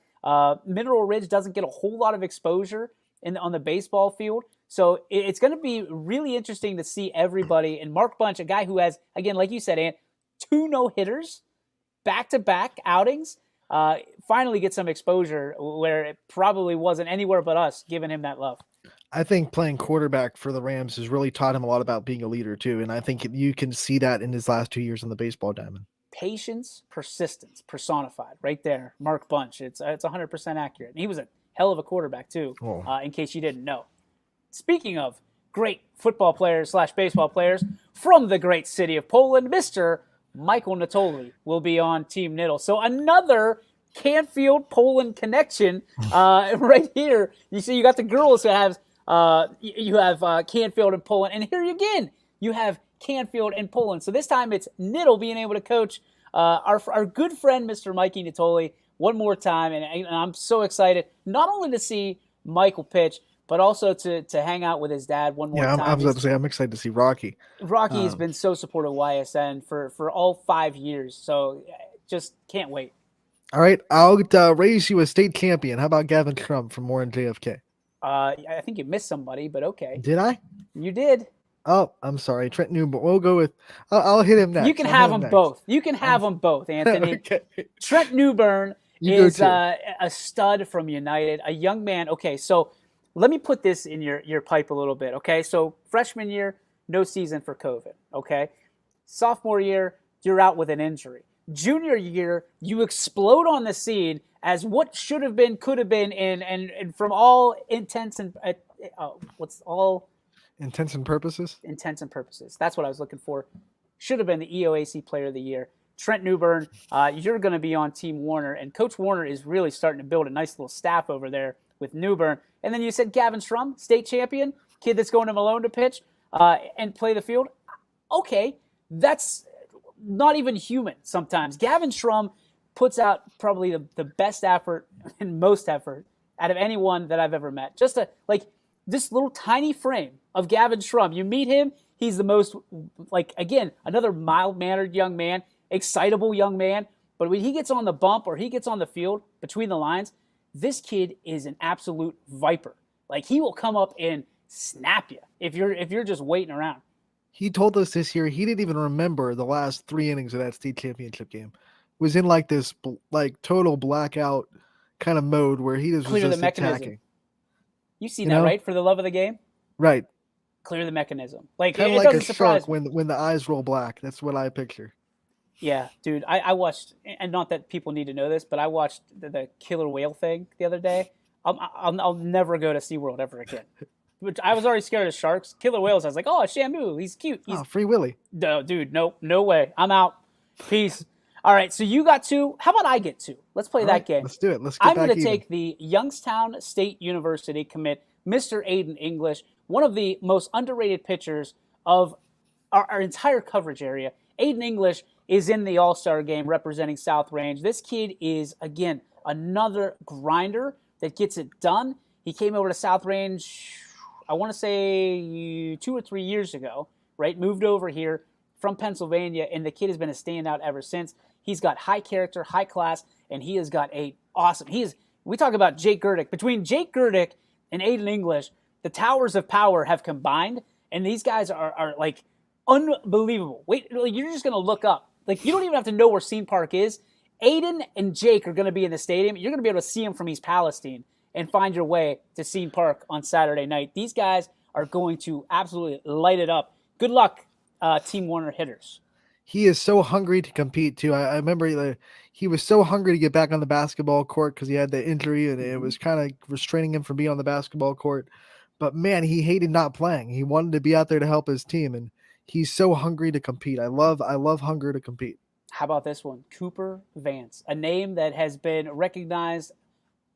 Mineral Ridge doesn't get a whole lot of exposure on the baseball field. So it's going to be really interesting to see everybody. And Mark Bunch, a guy who has, again, like you said, Ant, 2 no-hitters, back-to-back outings, finally get some exposure where it probably wasn't anywhere but us giving him that love. I think playing quarterback for the Rams has really taught him a lot about being a leader, too. And I think you can see that in his last 2 years on the baseball diamond. Patience, persistence, personified right there. Mark Bunch. It's 100% accurate. And he was a hell of a quarterback, too, in case you didn't know. Speaking of great football players / baseball players from the great city of Poland, Mr. Michael Natoli will be on Team Nittle. So another Canfield Poland connection right here. You see, you got the girls who have Canfield and Poland, and here again you have Canfield and Poland. So this time it's Nittle being able to coach our good friend Mr. Mikey Natoli one more time, and I'm so excited not only to see Michael pitch, but also to hang out with his dad one more time. I was about to say, I'm excited to see Rocky. Rocky has been so supportive of YSN for all 5 years, so just can't wait. All right, I'll raise you a state champion. How about Gavin Trump from Warren JFK? I think you missed somebody, but okay. Did I? You did. Oh, I'm sorry. Trent Newburn. We'll go with – I'll hit him next. You can have them both. You can have them both, Anthony. Okay. Trent Newburn is a stud from United, a young man. Okay, so – let me put this in your pipe a little bit, okay? So freshman year, no season for COVID, okay? Sophomore year, you're out with an injury. Junior year, you explode on the scene as what should have been, could have been, and from all intents and what's all Intents and purposes. intents and purposes. That's what I was looking for. Should have been the EOAC Player of the Year. Trent Newburn, you're going to be on Team Warner, and Coach Warner is really starting to build a nice little staff over there with Newburn. And then you said Gavin Strum, state champion, kid that's going to Malone to pitch and play the field. Okay, that's not even human sometimes. Gavin Strum puts out probably the best effort and most effort out of anyone that I've ever met. Just this little tiny frame of Gavin Strum. You meet him, he's the most, again, another mild-mannered young man, excitable young man. But when he gets on the bump or he gets on the field between the lines, this kid is an absolute viper. Like, he will come up and snap you if you're just waiting around. He told us this year he didn't even remember the last 3 innings of that state championship game. It was in this total blackout kind of mode where he just was just attacking. You've seen that, right? For the love of the game? Right. Clear the mechanism. Like, kind it of like doesn't a surprise shark when the eyes roll black. That's what I picture. Yeah, dude. I watched, and not that people need to know this, but I watched the killer whale thing the other day. I'll never go to SeaWorld ever again. Which I was already scared of sharks. Killer whales, I was like, oh, Shamu, he's cute. He's Free Willy. No, dude, no way. I'm out. Peace. All right, so you got 2. How about I get 2? Let's play that game. Let's do it. Let's get I'm back going to even. take the Youngstown State University commit, Mr. Aiden English, one of the most underrated pitchers of our entire coverage area. Aiden English is in the All-Star game representing South Range. This kid is, again, another grinder that gets it done. He came over to South Range, I want to say 2 or 3 years ago, right? Moved over here from Pennsylvania, and the kid has been a standout ever since. He's got high character, high class, and he has got we talk about Jake Gurdick. Between Jake Gurdick and Aiden English, the towers of power have combined, and these guys are like unbelievable. Wait, you're just going to look up. Like, you don't even have to know where Scene Park is. Aiden and Jake are going to be in the stadium. You're going to be able to see them from East Palestine and find your way to Scene Park on Saturday night. These guys are going to absolutely light it up. Good luck, Team Warner hitters. He is so hungry to compete, too. I remember he was so hungry to get back on the basketball court because he had the injury, and it was kind of restraining him from being on the basketball court. But, man, he hated not playing. He wanted to be out there to help his team, and he's so hungry to compete. I love hunger to compete. How about this one? Cooper Vance, a name that has been recognized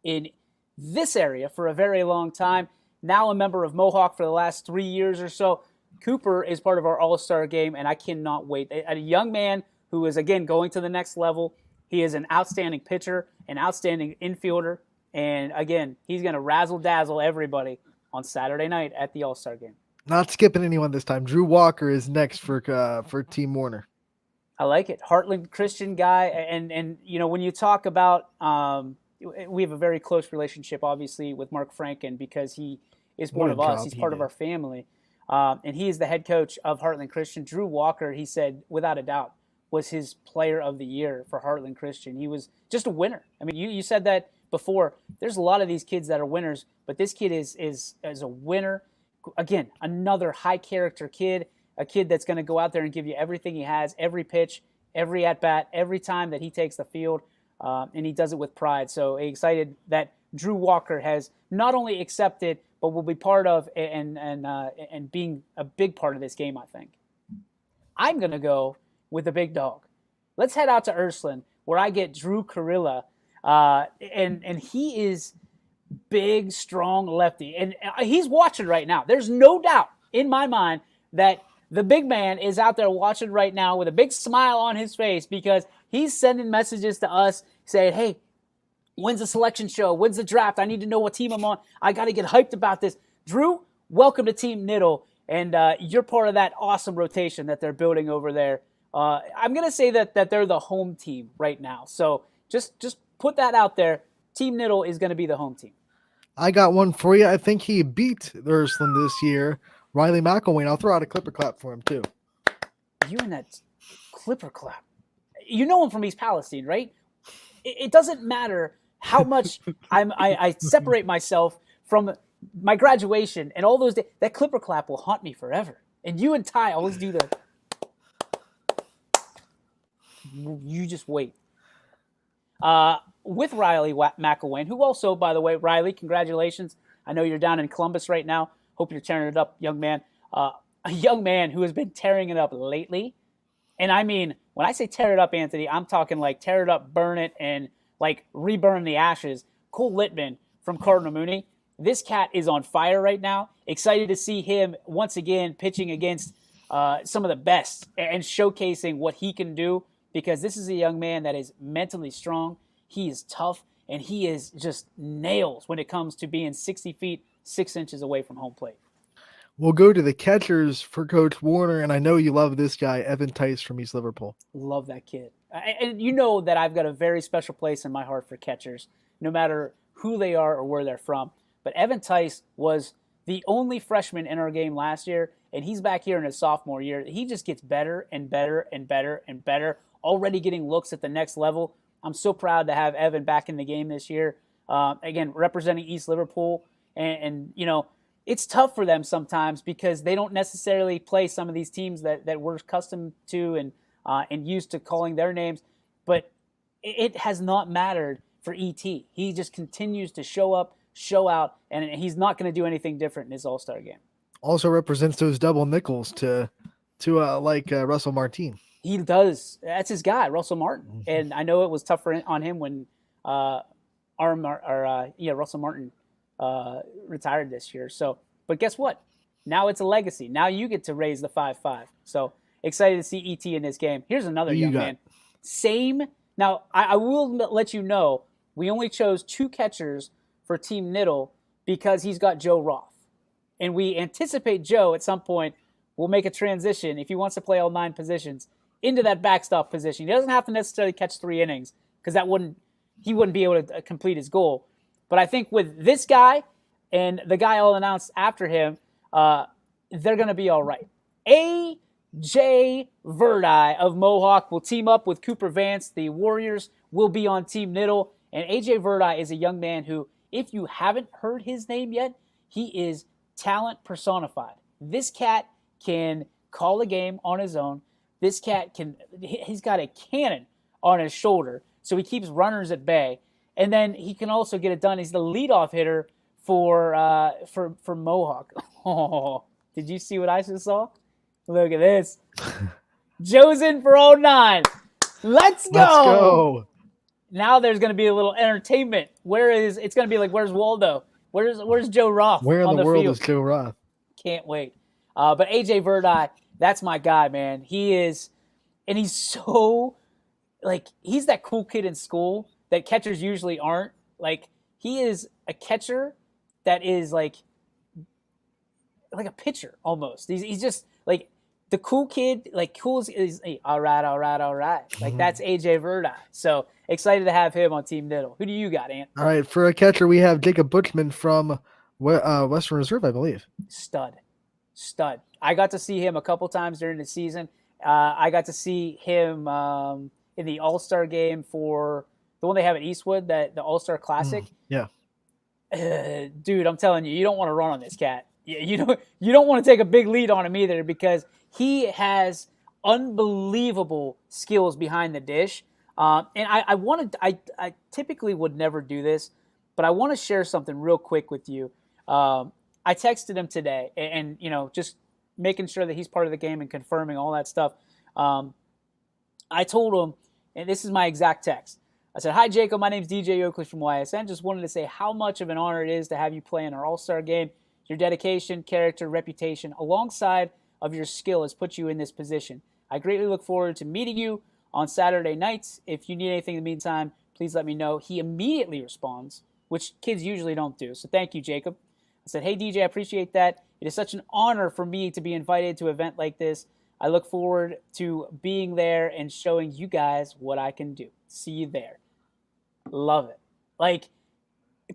in this area for a very long time. Now a member of Mohawk for the last 3 years or so. Cooper is part of our All-Star game, and I cannot wait. A young man who is, again, going to the next level. He is an outstanding pitcher, an outstanding infielder, and, again, he's going to razzle-dazzle everybody on Saturday night at the All-Star game. Not skipping anyone this time. Drew Walker is next for Team Warner. I like it. Heartland Christian guy, and you know, when you talk about, we have a very close relationship, obviously, with Mark Franken because he is one of us. He's part of our family. And he is the head coach of Heartland Christian. Drew Walker, he said, without a doubt, was his player of the year for Heartland Christian. He was just a winner. I mean, you said that before. There's a lot of these kids that are winners, but this kid is a winner. Again, another high-character kid, a kid that's going to go out there and give you everything he has, every pitch, every at-bat, every time that he takes the field, and he does it with pride. So excited that Drew Walker has not only accepted but will be part of and being a big part of this game, I think. I'm going to go with the big dog. Let's head out to Ursuline, where I get Drew Carilla, and he is big, strong lefty. And he's watching right now. There's no doubt in my mind that the big man is out there watching right now with a big smile on his face because he's sending messages to us saying, hey, when's the selection show? When's the draft? I need to know what team I'm on. I got to get hyped about this. Drew, welcome to Team Niddle, and you're part of that awesome rotation that they're building over there. I'm going to say that they're the home team right now. So just put that out there. Team Niddle is going to be the home team. I got one for you. I think he beat Ursuline this year. Riley McElwain. I'll throw out a clipper clap for him, too. You and that clipper clap. You know him from East Palestine, right? It doesn't matter how much I separate myself from my graduation and all those days. That clipper clap will haunt me forever. And you and Ty always do the You just wait. With Riley McElwain, who also, by the way, Riley, congratulations. I know you're down in Columbus right now. Hope you're tearing it up, young man. A young man who has been tearing it up lately. And I mean, when I say tear it up, Anthony, I'm talking like tear it up, burn it, and like reburn the ashes. Cole Littman from Cardinal Mooney. This cat is on fire right now. Excited to see him once again pitching against some of the best and showcasing what he can do, because this is a young man that is mentally strong. He is tough, and he is just nails when it comes to being 60 feet, 6 inches away from home plate. We'll go to the catchers for Coach Warner, and I know you love this guy, Evan Tice from East Liverpool. Love that kid. And you know that I've got a very special place in my heart for catchers, no matter who they are or where they're from. But Evan Tice was the only freshman in our game last year, and he's back here in his sophomore year. He just gets better and better and better and better, already getting looks at the next level. I'm so proud to have Evan back in the game this year, again, representing East Liverpool. And you know, it's tough for them sometimes because they don't necessarily play some of these teams that we're accustomed to and used to calling their names. But it has not mattered for ET. He just continues to show up, show out, and he's not going to do anything different in his All-Star game. Also represents those double nickels to Russell Martin. He does. That's his guy, Russell Martin. Mm-hmm. And I know it was tougher on him when Russell Martin retired this year. So, but guess what? Now it's a legacy. Now you get to raise the 5-5. So excited to see ET in this game. Here's another young man. Same. Now I will let you know we only chose 2 catchers for Team Niddle because he's got Joe Roth, and we anticipate Joe at some point will make a transition if he wants to play all 9 positions into that backstop position. He doesn't have to necessarily catch 3 innings because he wouldn't be able to complete his goal. But I think with this guy and the guy I'll announce after him, they're going to be all right. A.J. Verdi of Mohawk will team up with Cooper Vance. The Warriors will be on Team Niddle. And A.J. Verdi is a young man who, if you haven't heard his name yet, he is talent personified. This cat can call a game on his own. This cat he's got a cannon on his shoulder, so he keeps runners at bay. And then he can also get it done. He's the leadoff hitter for Mohawk. Oh, did you see what I just saw? Look at this. Joe's in for 09. Let's go. Now there's going to be a little entertainment. It's going to be like, where's Waldo? Where's Joe Roth? Where in the world field? Is Joe Roth? Can't wait. But AJ Verdi, that's my guy, man. He is, and he's so, like, he's that cool kid in school that catchers usually aren't. Like, he is a catcher that is like a pitcher almost. He's just like the cool kid, like cool is all right. Like, that's AJ Verdi. So excited to have him on Team Niddle. Who do you got, Ant? All right, for a catcher, we have Jacob Butchman from Western Reserve, I believe. Stud. I got to see him a couple times during the season. I got to see him in the All-Star game for the one they have at Eastwood, the All-Star Classic. Yeah. Dude, I'm telling you, you don't want to run on this cat. You don't want to take a big lead on him either, because he has unbelievable skills behind the dish. And I typically would never do this, but I want to share something real quick with you. I texted him today, and just making sure that he's part of the game and confirming all that stuff. I told him, and this is my exact text. I said, "Hi, Jacob. My name's DJ Oakley from YSN. Just wanted to say how much of an honor it is to have you play in our All-Star game. Your dedication, character, reputation, alongside of your skill has put you in this position. I greatly look forward to meeting you on Saturday nights. If you need anything in the meantime, please let me know." He immediately responds, which kids usually don't do. So thank you, Jacob. I said, "Hey, DJ, I appreciate that. It is such an honor for me to be invited to an event like this. I look forward to being there and showing you guys what I can do. See you there." Love it. Like,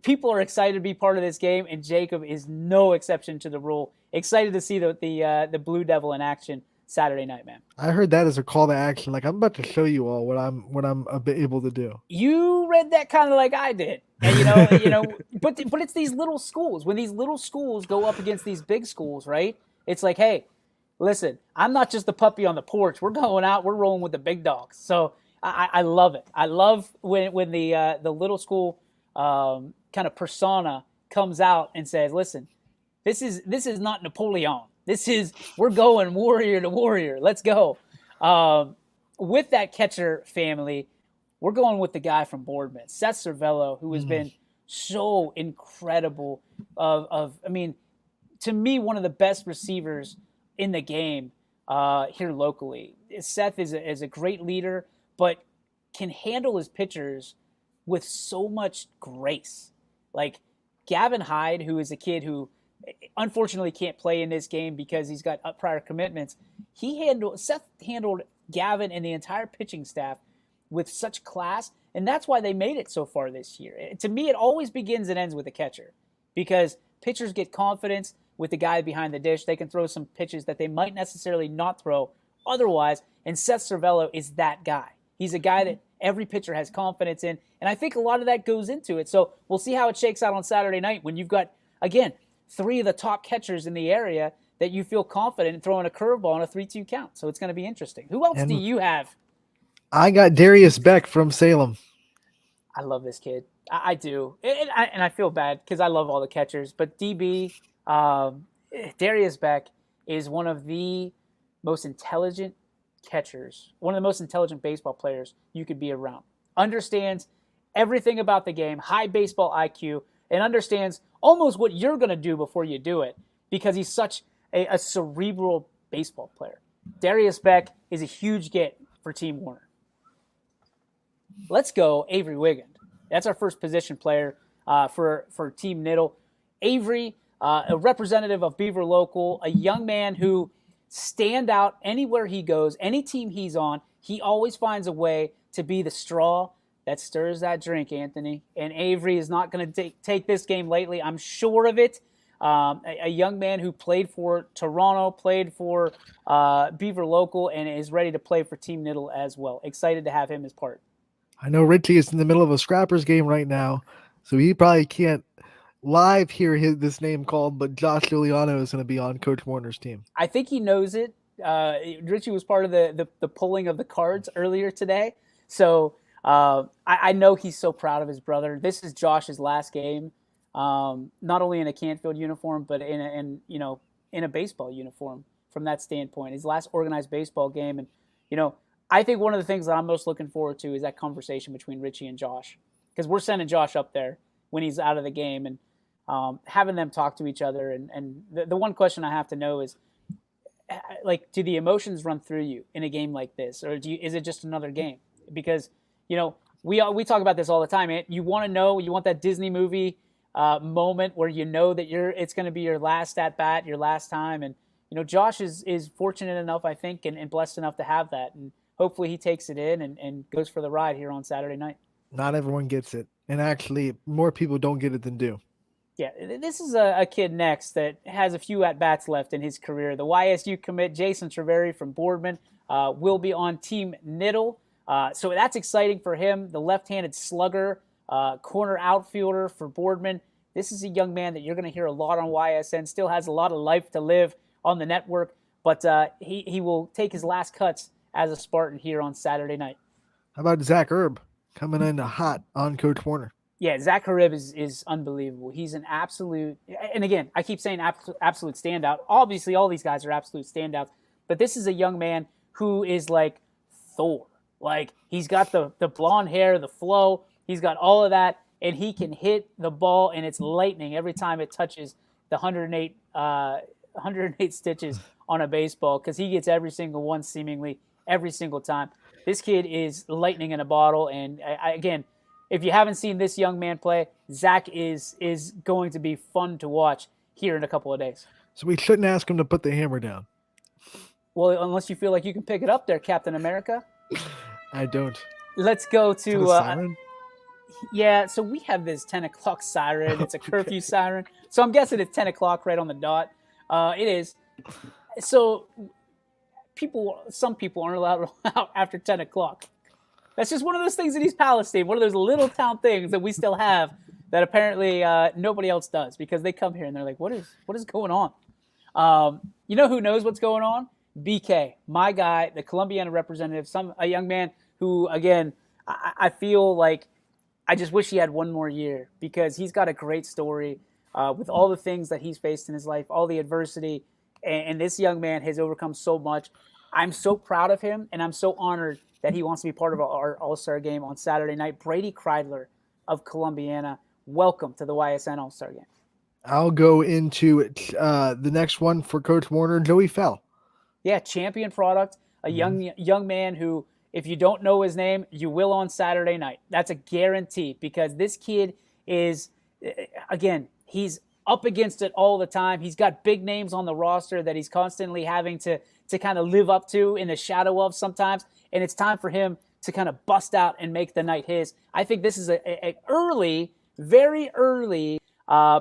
people are excited to be part of this game, and Jacob is no exception to the rule. Excited to see the Blue Devil in action Saturday night, man. I heard that as a call to action. Like, I'm about to show you all what I'm able to do. You read that kind of like I did, and but it's these little schools. When these little schools go up against these big schools, right? It's like, hey, listen, I'm not just the puppy on the porch. We're going out. We're rolling with the big dogs. So I love it. I love when the little school kind of persona comes out and says, "Listen, this is not Napoleon. We're going warrior to warrior. Let's go." With that catcher family, we're going with the guy from Boardman, Seth Cervello, who has been so incredible. I mean, to me, one of the best receivers in the game here locally. Seth is a great leader, but can handle his pitchers with so much grace. Like Gavin Hyde, who is a kid who unfortunately can't play in this game because he's got prior commitments. Seth handled Gavin and the entire pitching staff with such class, and that's why they made it so far this year. To me, it always begins and ends with a catcher because pitchers get confidence with the guy behind the dish. They can throw some pitches that they might necessarily not throw otherwise, and Seth Cervello is that guy. He's a guy that every pitcher has confidence in, and I think a lot of that goes into it. So we'll see how it shakes out on Saturday night when you've got, again, three of the top catchers in the area that you feel confident in throwing a curveball on a 3-2 count. So it's going to be interesting. Who else do you have? I got Darius Beck from Salem. I love this kid. I do. And I feel bad because I love all the catchers. But DB, Darius Beck is one of the most intelligent catchers, one of the most intelligent baseball players you could be around. Understands everything about the game, high baseball IQ, and understands almost what you're going to do before you do it because he's such a cerebral baseball player. Darius Beck is a huge get for Team Warner. Let's go Avery Wigand. That's our first position player for Team Niddle. Avery, a representative of Beaver Local, a young man who stand out anywhere he goes, any team he's on, he always finds a way to be the straw that stirs that drink, Anthony. And Avery is not going to take this game lightly. I'm sure of it. A young man who played for Toronto, played for Beaver Local, and is ready to play for Team Niddle as well. Excited to have him as part. I know Richie is in the middle of a Scrappers game right now, so he probably can't live hear this name called, but Josh Giuliano is going to be on Coach Warner's team. I think he knows it. Richie was part of the pulling of the cards earlier today, so I know he's so proud of his brother. This is Josh's last game, not only in a Canfield uniform, but in a baseball uniform. From that standpoint, his last organized baseball game, and I think one of the things that I'm most looking forward to is that conversation between Richie and Josh, because we're sending Josh up there when he's out of the game and having them talk to each other. And the one question I have to know is, like, do the emotions run through you in a game like this, or is it just another game? Because we talk about this all the time. You want to know, you want that Disney movie moment where you know that it's going to be your last at bat, your last time, and Josh is fortunate enough, I think, and blessed enough to have that, and hopefully he takes it in and goes for the ride here on Saturday night. Not everyone gets it. And actually, more people don't get it than do. Yeah, this is a kid next that has a few at-bats left in his career. The YSU commit, Jason Treveri from Boardman, will be on Team Niddle. So that's exciting for him. The left-handed slugger, corner outfielder for Boardman. This is a young man that you're going to hear a lot on YSN, still has a lot of life to live on the network, but he will take his last cuts as a Spartan here on Saturday night. How about Zach Erb coming in hot on Coach Warner? Yeah, Zach Harib is unbelievable. He's an absolute, and again, I keep saying absolute standout. Obviously, all these guys are absolute standouts, but this is a young man who is like Thor. Like, he's got the blonde hair, the flow, he's got all of that, and he can hit the ball, and it's lightning every time it touches the 108 stitches on a baseball, because he gets every single one seemingly every single time. This kid is lightning in a bottle, and again, if you haven't seen this young man play, Zach is going to be fun to watch here in a couple of days. So we shouldn't ask him to put the hammer down. Well, unless you feel like you can pick it up there, Captain America. I don't. Let's go to siren? Yeah, so we have this 10 o'clock siren. It's a curfew siren. So I'm guessing it's 10 o'clock right on the dot. It is. So some people aren't allowed out after 10 o'clock. That's just one of those things in East Palestine, one of those little town things that we still have that apparently nobody else does, because they come here and they're like, what is going on? You know who knows what's going on? BK, my guy, the Columbiana representative, a young man who, again, I feel like I just wish he had one more year because he's got a great story with all the things that he's faced in his life, all the adversity, and this young man has overcome so much. I'm so proud of him, and I'm so honored that he wants to be part of our All-Star game on Saturday night. Brady Kreidler of Columbiana, welcome to the YSN All-Star game. I'll go into the next one for Coach Warner, Joey Fell. Yeah, champion product, a young man who, if you don't know his name, you will on Saturday night. That's a guarantee because this kid is, again, he's up against it all the time. He's got big names on the roster that he's constantly having to kind of live up to in the shadow of sometimes, and it's time for him to kind of bust out and make the night his. I think this is a early, very early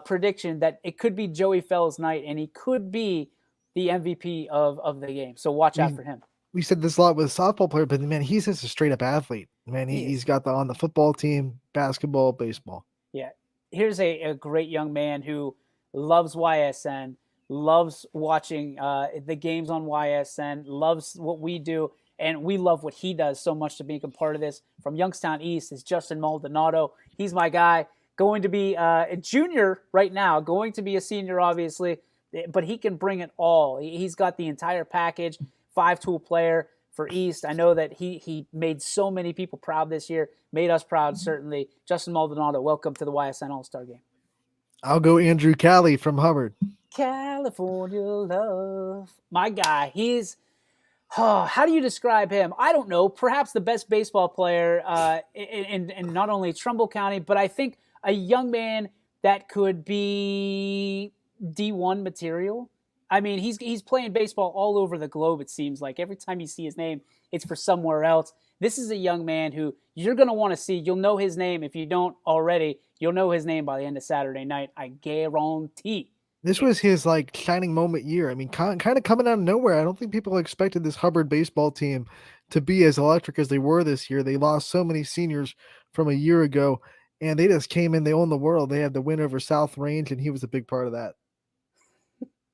prediction that it could be Joey Fell's night, and he could be the MVP of the game. So watch out for him. We said this a lot with a softball player, but man, he's just a straight up athlete. Man, he's got on the football team, basketball, baseball. Yeah. Here's a great young man who loves YSN, loves watching the games on YSN, loves what we do, and we love what he does so much to be a part of this. From Youngstown East is Justin Maldonado. He's my guy. Going to be a junior right now, going to be a senior, obviously, but he can bring it all. He's got the entire package, 5-tool player for East. I know that he made so many people proud this year, made us proud, certainly. Justin Maldonado, welcome to the YSN All-Star game. I'll go Andrew Cali from Hubbard. California love. My guy, he's, how do you describe him? I don't know. Perhaps the best baseball player in not only Trumbull County, but I think a young man that could be D1 material. I mean, he's playing baseball all over the globe, it seems like. Every time you see his name, it's for somewhere else. This is a young man who you're going to want to see. You'll know his name. If you don't already, you'll know his name by the end of Saturday night. I guarantee. This was his shining moment year. I mean, kind of coming out of nowhere. I don't think people expected this Hubbard baseball team to be as electric as they were this year. They lost so many seniors from a year ago, and they just came in. They owned the world. They had the win over South Range, and he was a big part of that.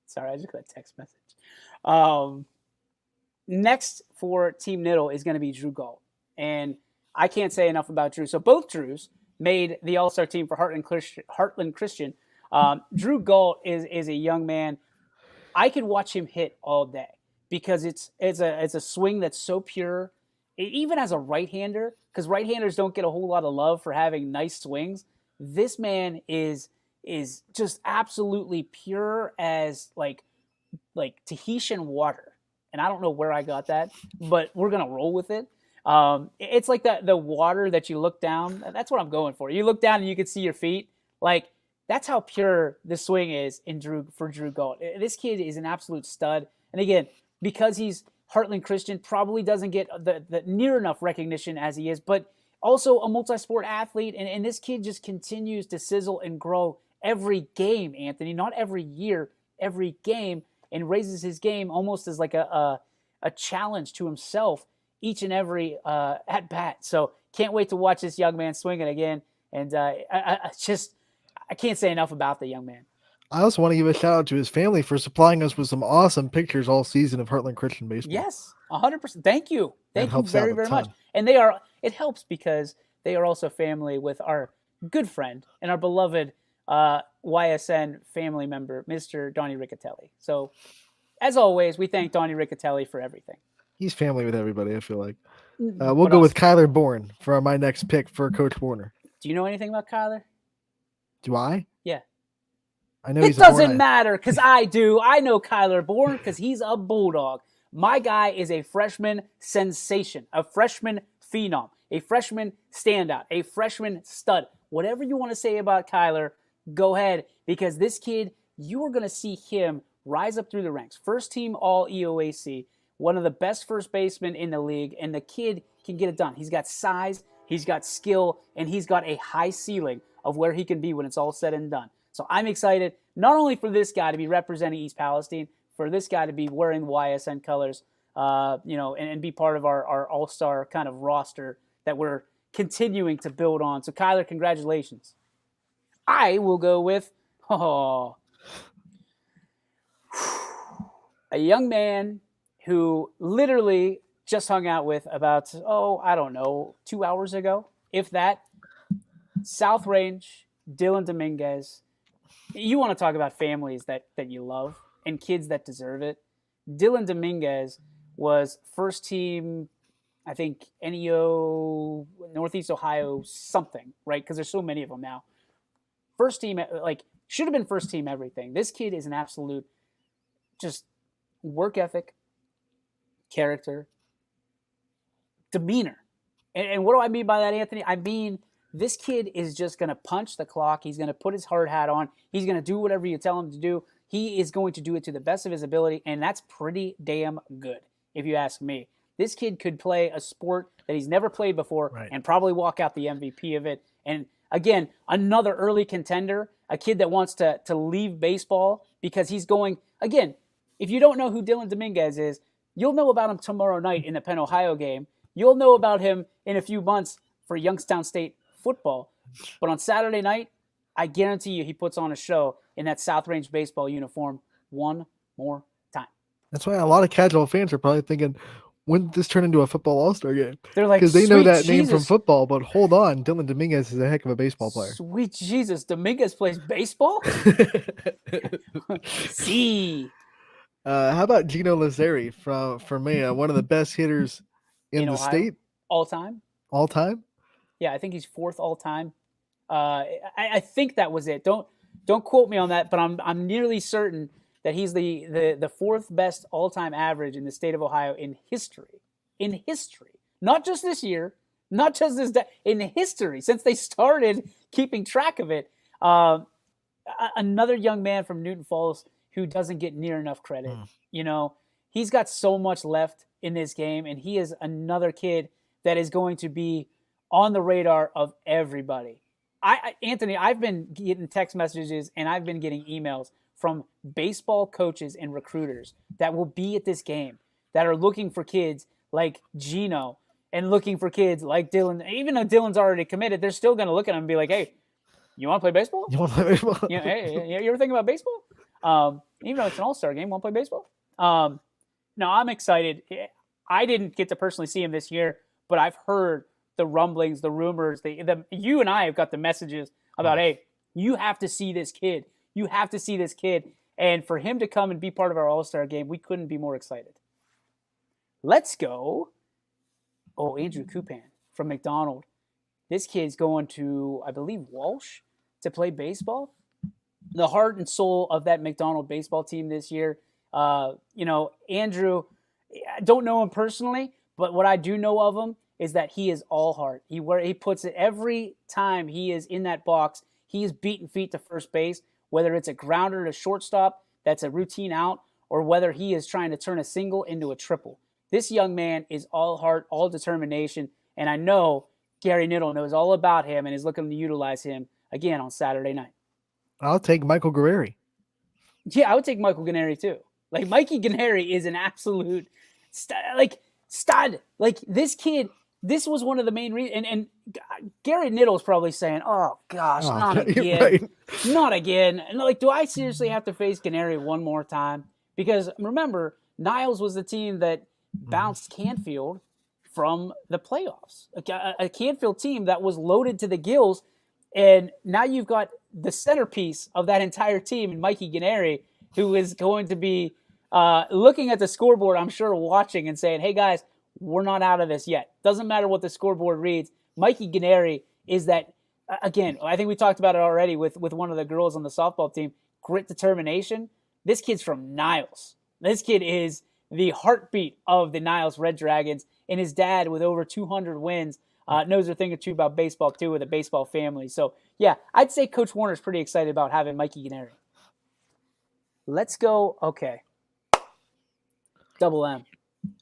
Sorry, I just got a text message. Next for Team Niddle is going to be Drew Galt. And I can't say enough about Drew. So both Drews made the All-Star team for Heartland Christian. Drew Galt is a young man. I could watch him hit all day because it's a swing that's so pure. Even as a right-hander, because right-handers don't get a whole lot of love for having nice swings. This man is just absolutely pure as like Tahitian water. And I don't know where I got that, but we're going to roll with it. It's like the water that you look down. That's what I'm going for. You look down and you can see your feet. Like, that's how pure the swing is for Drew Galt. This kid is an absolute stud. And again, because he's Heartland Christian, probably doesn't get the near enough recognition as he is, but also a multi-sport athlete. And this kid just continues to sizzle and grow every game, Anthony. Not every year, every game. And raises his game almost as like a challenge to himself each and every at bat. So can't wait to watch this young man swing it again. And I can't say enough about the young man. I also want to give a shout out to his family for supplying us with some awesome pictures all season of Heartland Christian baseball. Yes, 100%. Thank you. Thank you very, very much. And it helps because they are also family with our good friend and our beloved YSN family member, Mr. Donnie Riccatelli. So, as always, we thank Donnie Riccatelli for everything. He's family with everybody, I feel like. We'll go with Kyler Bourne for my next pick for Coach Warner. Do you know anything about Kyler? Do I? Yeah. I know it doesn't matter because I do. I know Kyler Bourne because he's a Bulldog. My guy is a freshman sensation, a freshman phenom, a freshman standout, a freshman stud. Whatever you want to say about Kyler, go ahead, because this kid, you are going to see him rise up through the ranks. First team all EOAC, one of the best first basemen in the league, and the kid can get it done. He's got size, he's got skill, and he's got a high ceiling of where he can be when it's all said and done. So I'm excited not only for this guy to be representing East Palestine, for this guy to be wearing the YSN colors, and be part of our all-star kind of roster that we're continuing to build on. So Kyler, congratulations. I will go with a young man who literally just hung out with about, I don't know, 2 hours ago, if that. South Range, Dylan Dominguez. You want to talk about families that you love and kids that deserve it. Dylan Dominguez was first team, I think, NEO, Northeast Ohio, something, right? Because there's so many of them now. First team, like, should have been first team everything. This kid is an absolute just work ethic, character, demeanor. And what do I mean by that, Anthony? I mean, this kid is just going to punch the clock. He's going to put his hard hat on. He's going to do whatever you tell him to do. He is going to do it to the best of his ability, and that's pretty damn good, if you ask me. This kid could play a sport that he's never played before and probably walk out the MVP of it. And again, another early contender, a kid that wants to leave baseball because he's going, again, if you don't know who Dylan Dominguez is, you'll know about him tomorrow night in the Penn Ohio game. You'll know about him in a few months for Youngstown State football. But on Saturday night, I guarantee you he puts on a show in that South Range baseball uniform one more time. That's why a lot of casual fans are probably thinking, when did this turn into a football all-star game? They're like, because they know that Jesus. name from football, but hold on, Dylan Dominguez is a heck of a baseball player. Sweet Jesus, Dominguez plays baseball? See. How about Gino Lazzari from Maya, one of the best hitters in the Ohio, state? All time? All time? Yeah, I think he's fourth all time. I think that was it. Don't quote me on that, but I'm nearly certain that he's the fourth best all-time average in the state of Ohio in history. In history. Not just this year, not just this day, in history, since they started keeping track of it. Another young man from Newton Falls who doesn't get near enough credit. You know, he's got so much left in this game, and he is another kid that is going to be on the radar of everybody. Anthony, I've been getting text messages and I've been getting emails from baseball coaches and recruiters that will be at this game that are looking for kids like Gino and looking for kids like Dylan. Even though Dylan's already committed, they're still going to look at him and be like, hey, you want to play baseball? You want to play baseball? Hey, you ever think about baseball? Even though it's an all-star game, want to play baseball? No, I'm excited. I didn't get to personally see him this year, but I've heard the rumblings, the rumors. You and I have got the messages about, hey, you have to see this kid. You have to see this kid. And for him to come and be part of our all-star game, we couldn't be more excited. Let's go. Oh, Andrew Kupan from McDonald. This kid's going to, I believe, Walsh to play baseball. The heart and soul of that McDonald baseball team this year. Andrew, I don't know him personally, but what I do know of him is that he is all heart. He puts it every time he is in that box. He is beating feet to first base, whether it's a grounder to shortstop, that's a routine out, or whether he is trying to turn a single into a triple. This young man is all heart, all determination, and I know Gary Niddle knows all about him and is looking to utilize him again on Saturday night. I'll take Michael Guerreri. Yeah, I would take Michael Guarneri too. Like, Mikey Guarneri is an absolute stud. Like, this kid, this was one of the main reasons. And Gary Niddle is probably saying, oh, gosh, not again. Right. Not again. And like, do I seriously have to face Guarneri one more time? Because remember, Niles was the team that bounced Canfield from the playoffs. A Canfield team that was loaded to the gills. And now you've got the centerpiece of that entire team in Mikey Guarneri, who is going to be looking at the scoreboard, I'm sure, watching and saying, hey, guys, we're not out of this yet. Doesn't matter what the scoreboard reads. Mikey Guarneri is that, again, I think we talked about it already with one of the girls on the softball team, grit, determination. This kid's from Niles. This kid is the heartbeat of the Niles Red Dragons, and his dad, with over 200 wins, knows a thing or two about baseball, too, with a baseball family. So, yeah, I'd say Coach Warner's pretty excited about having Mikey Guarneri. Let's go, okay. Double M.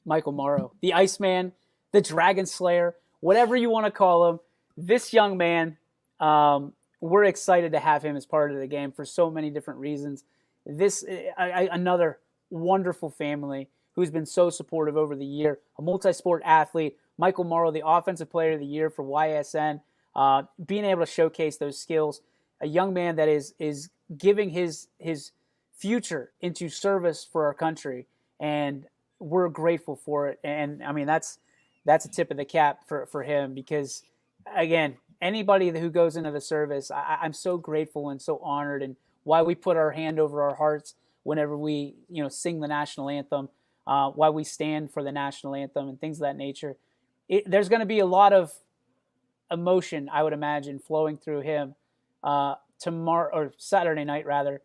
Michael Morrow, the Iceman, the Dragon Slayer, whatever you want to call him. This young man, we're excited to have him as part of the game for so many different reasons. Another wonderful family who's been so supportive over the year, a multi-sport athlete. Michael Morrow, the Offensive Player of the Year for YSN, being able to showcase those skills. A young man that is giving his future into service for our country. And we're grateful for it. And I mean, that's a tip of the cap for him, because again, anybody who goes into the service, I'm so grateful and so honored, and why we put our hand over our hearts whenever we, sing the national anthem, why we stand for the national anthem and things of that nature. There's going to be a lot of emotion, I would imagine, flowing through him tomorrow, or Saturday night rather,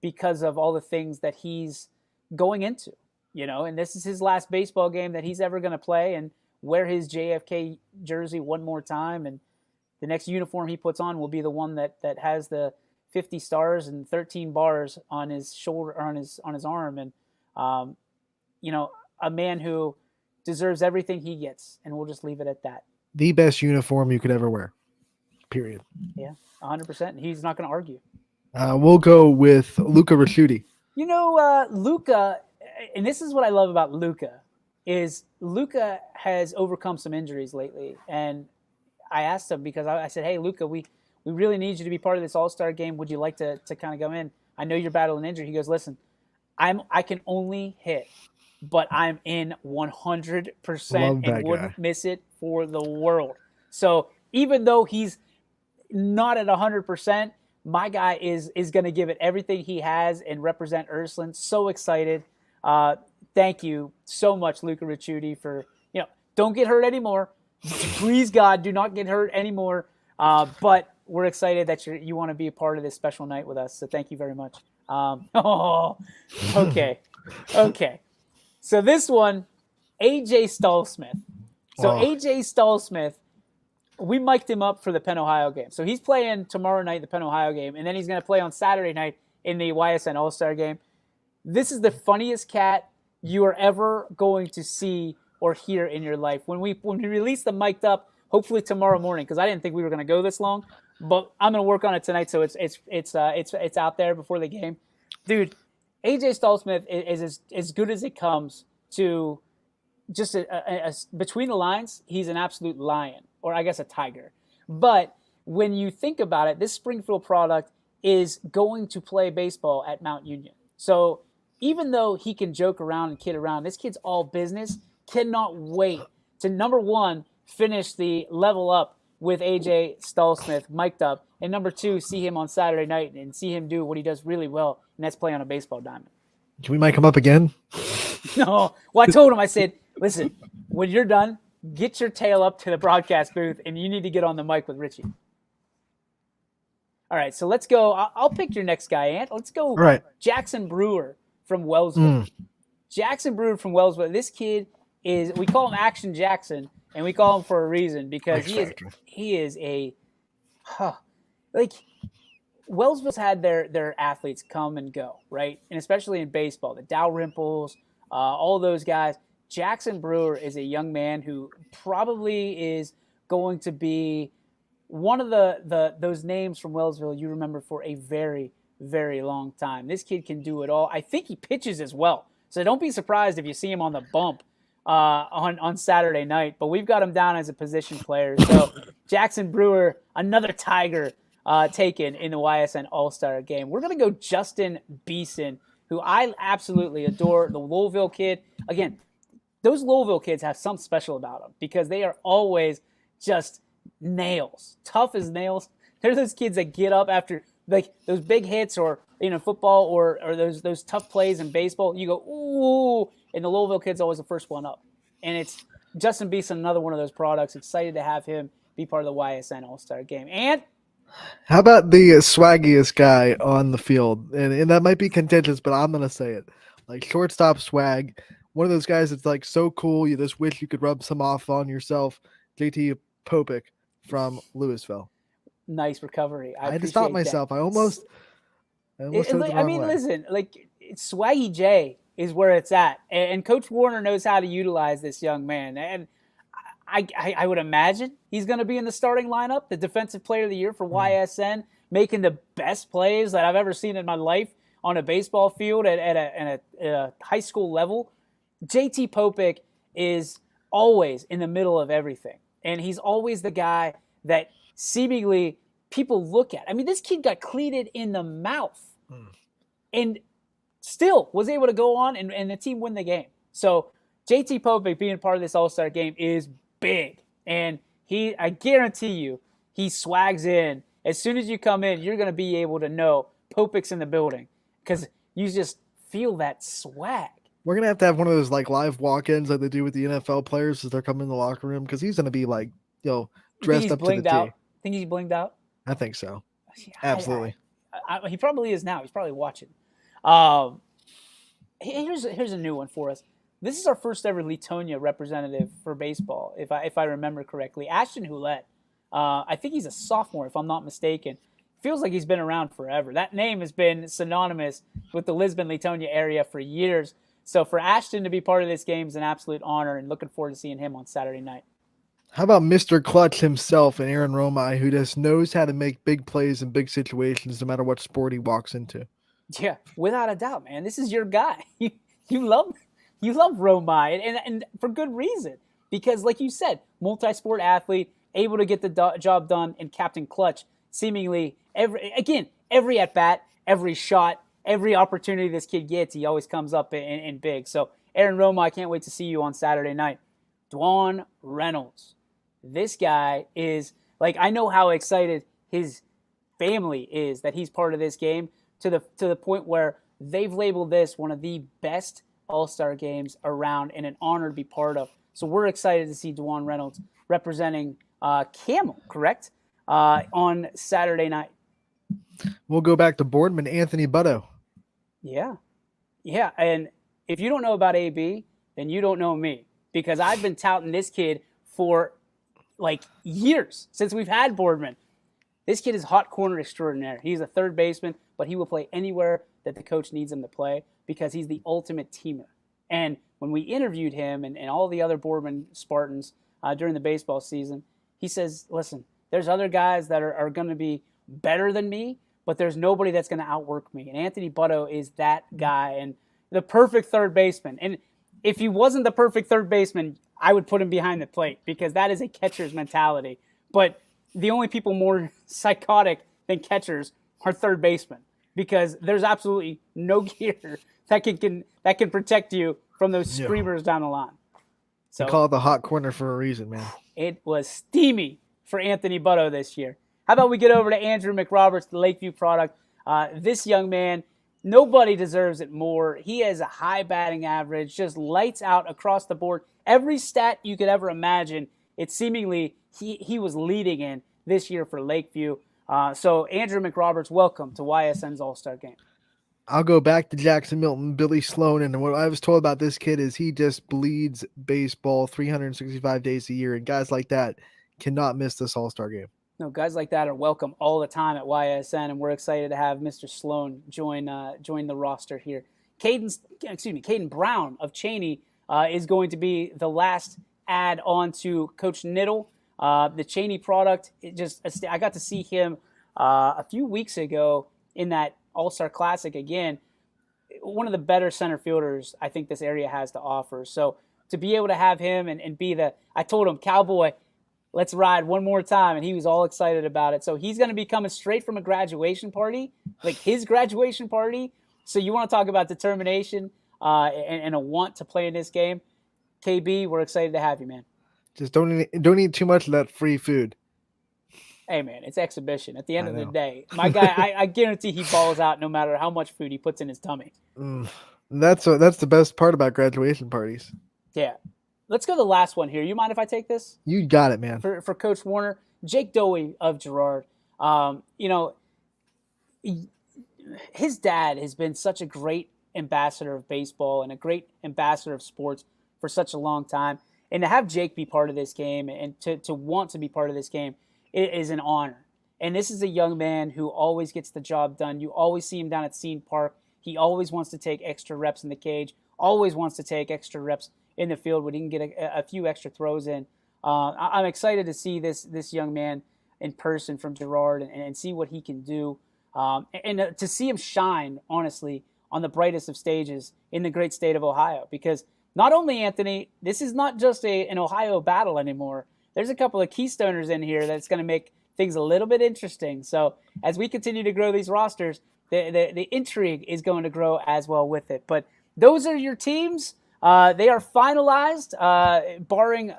because of all the things that he's going into, and this is his last baseball game that he's ever going to play, and wear his JFK jersey one more time. And the next uniform he puts on will be the one that has the 50 stars and 13 bars on his shoulder, or on his arm. And, a man who deserves everything he gets, and we'll just leave it at that. The best uniform you could ever wear, period. Yeah, 100%. He's not going to argue. We'll go with Luca Ricciuti. Luca, and this is what I love about Luca, is Luca has overcome some injuries lately. And I asked him, because I said, hey, Luca, we really need you to be part of this All-Star game. Would you like to kind of go in? I know you're battling injury. He goes, listen, I can only hit, but I'm in 100% and wouldn't miss it for the world. So even though he's not at 100%, my guy is going to give it everything he has and represent Ursuline. So excited. Thank you so much, Luca Ricciuti, for, don't get hurt anymore. Please, God, do not get hurt anymore. But we're excited that you want to be a part of this special night with us. So thank you very much. Okay. So this one, AJ Stallsmith. AJ Stallsmith, we mic'd him up for the Penn Ohio game. So he's playing tomorrow night, the Penn Ohio game, and then he's going to play on Saturday night in the YSN All-Star game. This is the funniest cat you are ever going to see or hear in your life. When we release the mic'd up, hopefully tomorrow morning, because I didn't think we were going to go this long, but I'm going to work on it tonight, so it's out there before the game. Dude, AJ Stallsmith is as good as it comes to just between the lines. He's an absolute lion, or I guess a tiger. But when you think about it, this Springfield product is going to play baseball at Mount Union. So even though he can joke around and kid around, this kid's all business. Cannot wait to, number one, finish the level up with AJ Stallsmith mic'd up, and number two, see him on Saturday night and see him do what he does really well, and that's play on a baseball diamond. Can we mic him up again? No. Well, I told him, I said, listen, when you're done, get your tail up to the broadcast booth, and you need to get on the mic with Richie. All right, so let's go. I'll pick your next guy, Ant. Let's go. Right. Jackson Brewer from Wellsville. Jackson Brewer from Wellsville. This kid is, we call him Action Jackson, and we call him for a reason, because he is a Wellsville's had their athletes come and go, right? And especially in baseball, the Dalrymples, all those guys. Jackson Brewer is a young man who probably is going to be one of those names from Wellsville you remember for a very, very long time. This kid can do it all. I think he pitches as well, so don't be surprised if you see him on the bump on Saturday night. But we've got him down as a position player. So Jackson Brewer, another Tiger taken in the YSN All-Star game. We're going to go Justin Beeson, who I absolutely adore, the Louisville kid. Again, those Louisville kids have something special about them, because they are always just nails, tough as nails. They're those kids that get up after like those big hits, or football, or those tough plays in baseball. You go, ooh, and the Louisville kid's always the first one up. And it's Justin Beeson, another one of those products. Excited to have him be part of the YSN All-Star game. And how about the swaggiest guy on the field? And that might be contentious, but I'm going to say it. Like shortstop swag. One of those guys that's like so cool, you just wish you could rub some off on yourself. JT Popek from Louisville. Nice recovery. I had to stop myself. That. I almost listen, like Swaggy J is where it's at, and Coach Warner knows how to utilize this young man. And I would imagine he's going to be in the starting lineup, the Defensive Player of the Year for YSN, making the best plays that I've ever seen in my life on a baseball field at a high school level. JT Popek is always in the middle of everything, and he's always the guy that seemingly people look at. I mean, this kid got cleated in the mouth and still was able to go on and the team win the game. So JT Popick being part of this All-Star game is big. And I guarantee you, he swags in. As soon as you come in, you're going to be able to know Popick's in the building because you just feel that swag. We're gonna have to have one of those like live walk-ins like they do with the NFL players as they're coming in the locker room because he's gonna be like, You think dressed he's up to the blinged T. out? Think he's blinged out? I think so. Yeah, Absolutely. He probably is now. He's probably watching. Um, here's a new one for us. This is our first ever Latonia representative for baseball, if I remember correctly. Ashton Houlette. I think he's a sophomore, if I'm not mistaken. Feels like he's been around forever. That name has been synonymous with the Lisbon-Latonia area for years. So for Ashton to be part of this game is an absolute honor, and looking forward to seeing him on Saturday night. How about Mr. Clutch himself and Aaron Romai, who just knows how to make big plays in big situations no matter what sport he walks into? Yeah, without a doubt, man. This is your guy. You love Romai, and for good reason. Because, like you said, multi-sport athlete, able to get the job done, and Captain Clutch, seemingly every at-bat, every shot, every opportunity this kid gets, he always comes up in big. So, Aaron Romai, I can't wait to see you on Saturday night. Dwan Reynolds. This guy is, like, I know how excited his family is that he's part of this game to the point where they've labeled this one of the best All-Star games around and an honor to be part of. So we're excited to see Dwan Reynolds representing Camel, correct, on Saturday night. We'll go back to Boardman, Anthony Butto. Yeah. And if you don't know about AB, then you don't know me, because I've been touting this kid for like years since we've had Boardman. This kid is hot corner extraordinaire. He's a third baseman, but he will play anywhere that the coach needs him to play because he's the ultimate teamer. And when we interviewed him and all the other Boardman Spartans during the baseball season, he says, listen, there's other guys that are going to be better than me, but there's nobody that's going to outwork me. And Anthony Butto is that guy and the perfect third baseman. And if he wasn't the perfect third baseman, I would put him behind the plate because that is a catcher's mentality. But the only people more psychotic than catchers are third basemen because there's absolutely no gear that can protect you from those screamers down the line. So they call it the hot corner for a reason, man. It was steamy for Anthony Butto this year. How about we get over to Andrew McRoberts, the Lakeview product? This young man, nobody deserves it more. He has a high batting average, just lights out across the board. Every stat you could ever imagine, it's seemingly he was leading in this year for Lakeview. So Andrew McRoberts, welcome to YSN's All-Star Game. I'll go back to Jackson Milton, Billy Sloan, and what I was told about this kid is he just bleeds baseball 365 days a year, and guys like that cannot miss this All-Star game. No, guys like that are welcome all the time at YSN, and we're excited to have Mr. Sloan join the roster here. Caden Brown of Cheney is going to be the last add on to Coach Niddle. The Cheney product, I got to see him a few weeks ago in that All-Star Classic again. One of the better center fielders I think this area has to offer. So to be able to have him and be I told him, Cowboy, let's ride one more time, and he was all excited about it. So he's going to be coming straight from a graduation party, like his graduation party. So you want to talk about determination and a want to play in this game. KB, we're excited to have you, man. Just don't eat too much of that free food. Hey, man, it's exhibition. At the end of the day, my guy, I guarantee he balls out no matter how much food he puts in his tummy. That's the best part about graduation parties. Yeah. Let's go to the last one here. You mind if I take this? You got it, man. For Coach Warner, Jake Dowie of Girard. His dad has been such a great ambassador of baseball and a great ambassador of sports for such a long time. And to have Jake be part of this game and to want to be part of this game, it is an honor. And this is a young man who always gets the job done. You always see him down at Scene Park. He always wants to take extra reps in the cage, always wants to take extra reps in the field when he can get a few extra throws in. I'm excited to see this young man in person from Girard and see what he can do. And to see him shine, honestly, on the brightest of stages in the great state of Ohio. Because not only, Anthony, this is not just an Ohio battle anymore. There's a couple of Keystoners in here that's going to make things a little bit interesting. So as we continue to grow these rosters, the intrigue is going to grow as well with it. But those are your teams. They are finalized, barring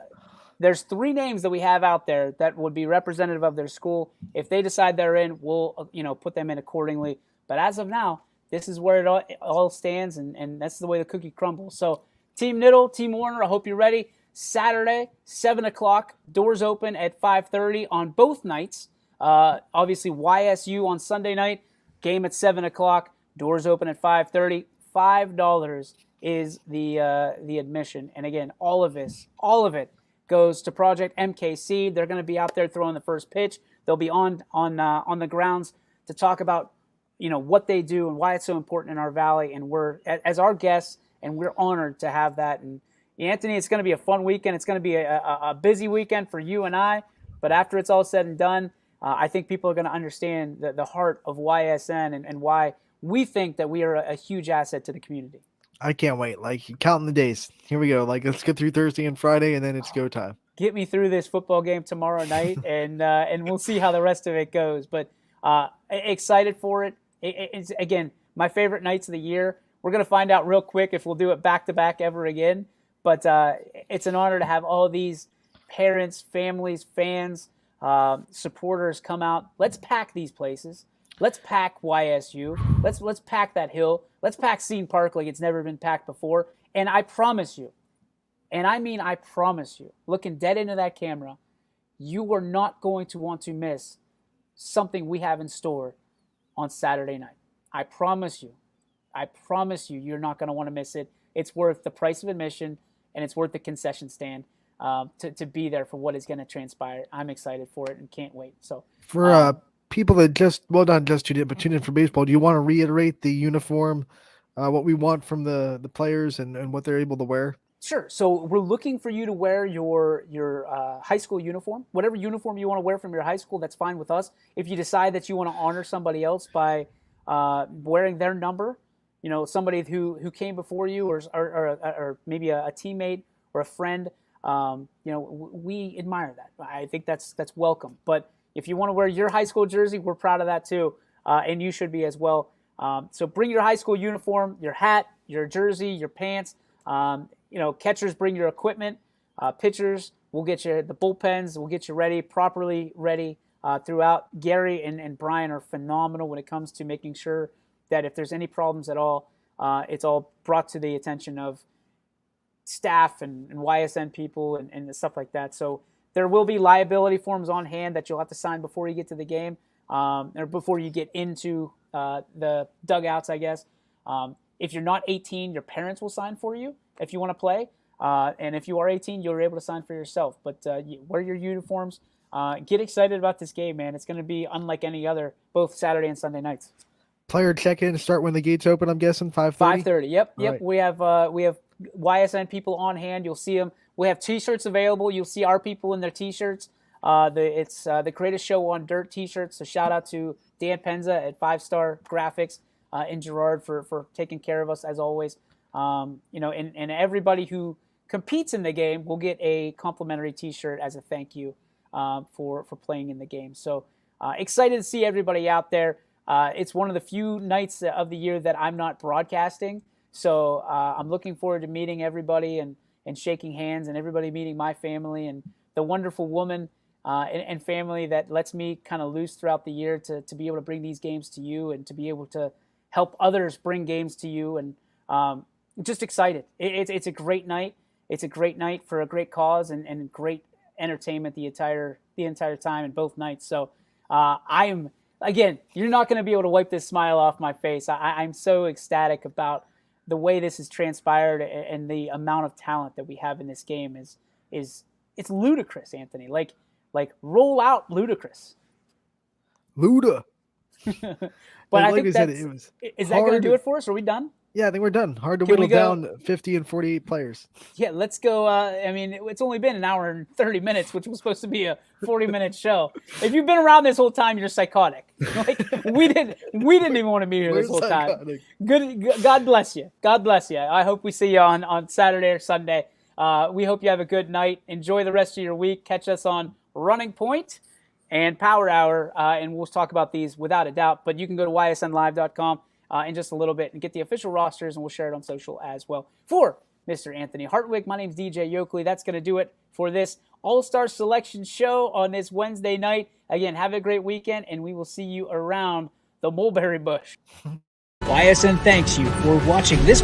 there's 3 names that we have out there that would be representative of their school. If they decide they're in, we'll put them in accordingly. But as of now, this is where it all stands, and that's the way the cookie crumbles. So Team Niddle, Team Warner, I hope you're ready. Saturday, 7 o'clock, doors open at 5:30 on both nights. Obviously, YSU on Sunday night, game at 7 o'clock, doors open at 5:30. $5 is the admission. And again, all of it goes to Project MKC. They're going to be out there throwing the first pitch. They'll be on the grounds to talk about what they do and why it's so important in our valley. And we're as our guests, and we're honored to have that. And Anthony, it's going to be a fun weekend. It's going to be a busy weekend for you and I. But after it's all said and done, I think people are going to understand the heart of YSN and why we think that we are a huge asset to the community. I can't wait. Like, counting the days. Here we go. Like, let's get through Thursday and Friday, and then it's go time. Get me through this football game tomorrow night, and we'll see how the rest of it goes. But excited for it. It's, again, my favorite nights of the year. We're going to find out real quick if we'll do it back-to-back ever again. But it's an honor to have all these parents, families, fans, supporters come out. Let's pack these places. Let's pack YSU. Let's pack that hill. Let's pack Scene Park like it's never been packed before. And I promise you, and I mean I promise you, looking dead into that camera, you are not going to want to miss something we have in store on Saturday night. I promise you. I promise you, you're not going to want to miss it. It's worth the price of admission, and it's worth the concession stand to be there for what is going to transpire. I'm excited for it and can't wait. So for people that not just tuned in, but tuned in for baseball, do you want to reiterate the uniform, what we want from the players and what they're able to wear? Sure. So we're looking for you to wear your high school uniform. Whatever uniform you want to wear from your high school, that's fine with us. If you decide that you want to honor somebody else by wearing their number, somebody who came before you or maybe a teammate or a friend, we admire that. I think that's welcome. But if you want to wear your high school jersey, we're proud of that too, and you should be as well. So bring your high school uniform, your hat, your jersey, your pants. Catchers bring your equipment. Pitchers, we'll get you the bullpens. We'll get you properly ready throughout. Gary and Brian are phenomenal when it comes to making sure that if there's any problems at all, it's all brought to the attention of staff and YSN people and stuff like that. So there will be liability forms on hand that you'll have to sign before you get to the game, or before you get into the dugouts, I guess. If you're not 18, your parents will sign for you if you want to play. And if you are 18, you're able to sign for yourself. But wear your uniforms. Get excited about this game, man. It's going to be unlike any other, both Saturday and Sunday nights. Player check-in start when the gates open, I'm guessing, 5:30? 5:30, yep. Right. We have YSN people on hand. You'll see them. We have T-shirts available. You'll see our people in their T-shirts. It's the Greatest Show on Dirt T-shirts. So shout out to Dan Penza at 5 Star Graphics in Girard for taking care of us as always. And everybody who competes in the game will get a complimentary T-shirt as a thank you for playing in the game. So excited to see everybody out there. It's one of the few nights of the year that I'm not broadcasting. So I'm looking forward to meeting everybody and shaking hands, and everybody meeting my family and the wonderful woman and family that lets me kind of loose throughout the year to be able to bring these games to you and to be able to help others bring games to you. And just excited. It's a great night. It's a great night for a great cause and great entertainment the entire time in both nights. So again, you're not going to be able to wipe this smile off my face. I'm so ecstatic about the way this has transpired and the amount of talent that we have in this game is it's ludicrous, Anthony. Like roll out ludicrous. Luda. But I think is that going to do it for us? Are we done? Yeah, I think we're done. Hard to whittle down 50 and 48 players. Yeah, let's go. It's only been an hour and 30 minutes, which was supposed to be a 40-minute show. If you've been around this whole time, you're psychotic. Like we didn't even want to be here this whole time. Good. God bless you. God bless you. I hope we see you on Saturday or Sunday. We hope you have a good night. Enjoy the rest of your week. Catch us on Running Point and Power Hour, and we'll talk about these without a doubt. But you can go to ysnlive.com. In just a little bit and get the official rosters, and we'll share it on social as well. For Mr. Anthony Hartwig. My name's DJ Yokley. That's going to do it for this All-Star Selection show on this Wednesday night. Again, have a great weekend, and we will see you around the mulberry bush. YSN thanks you for watching this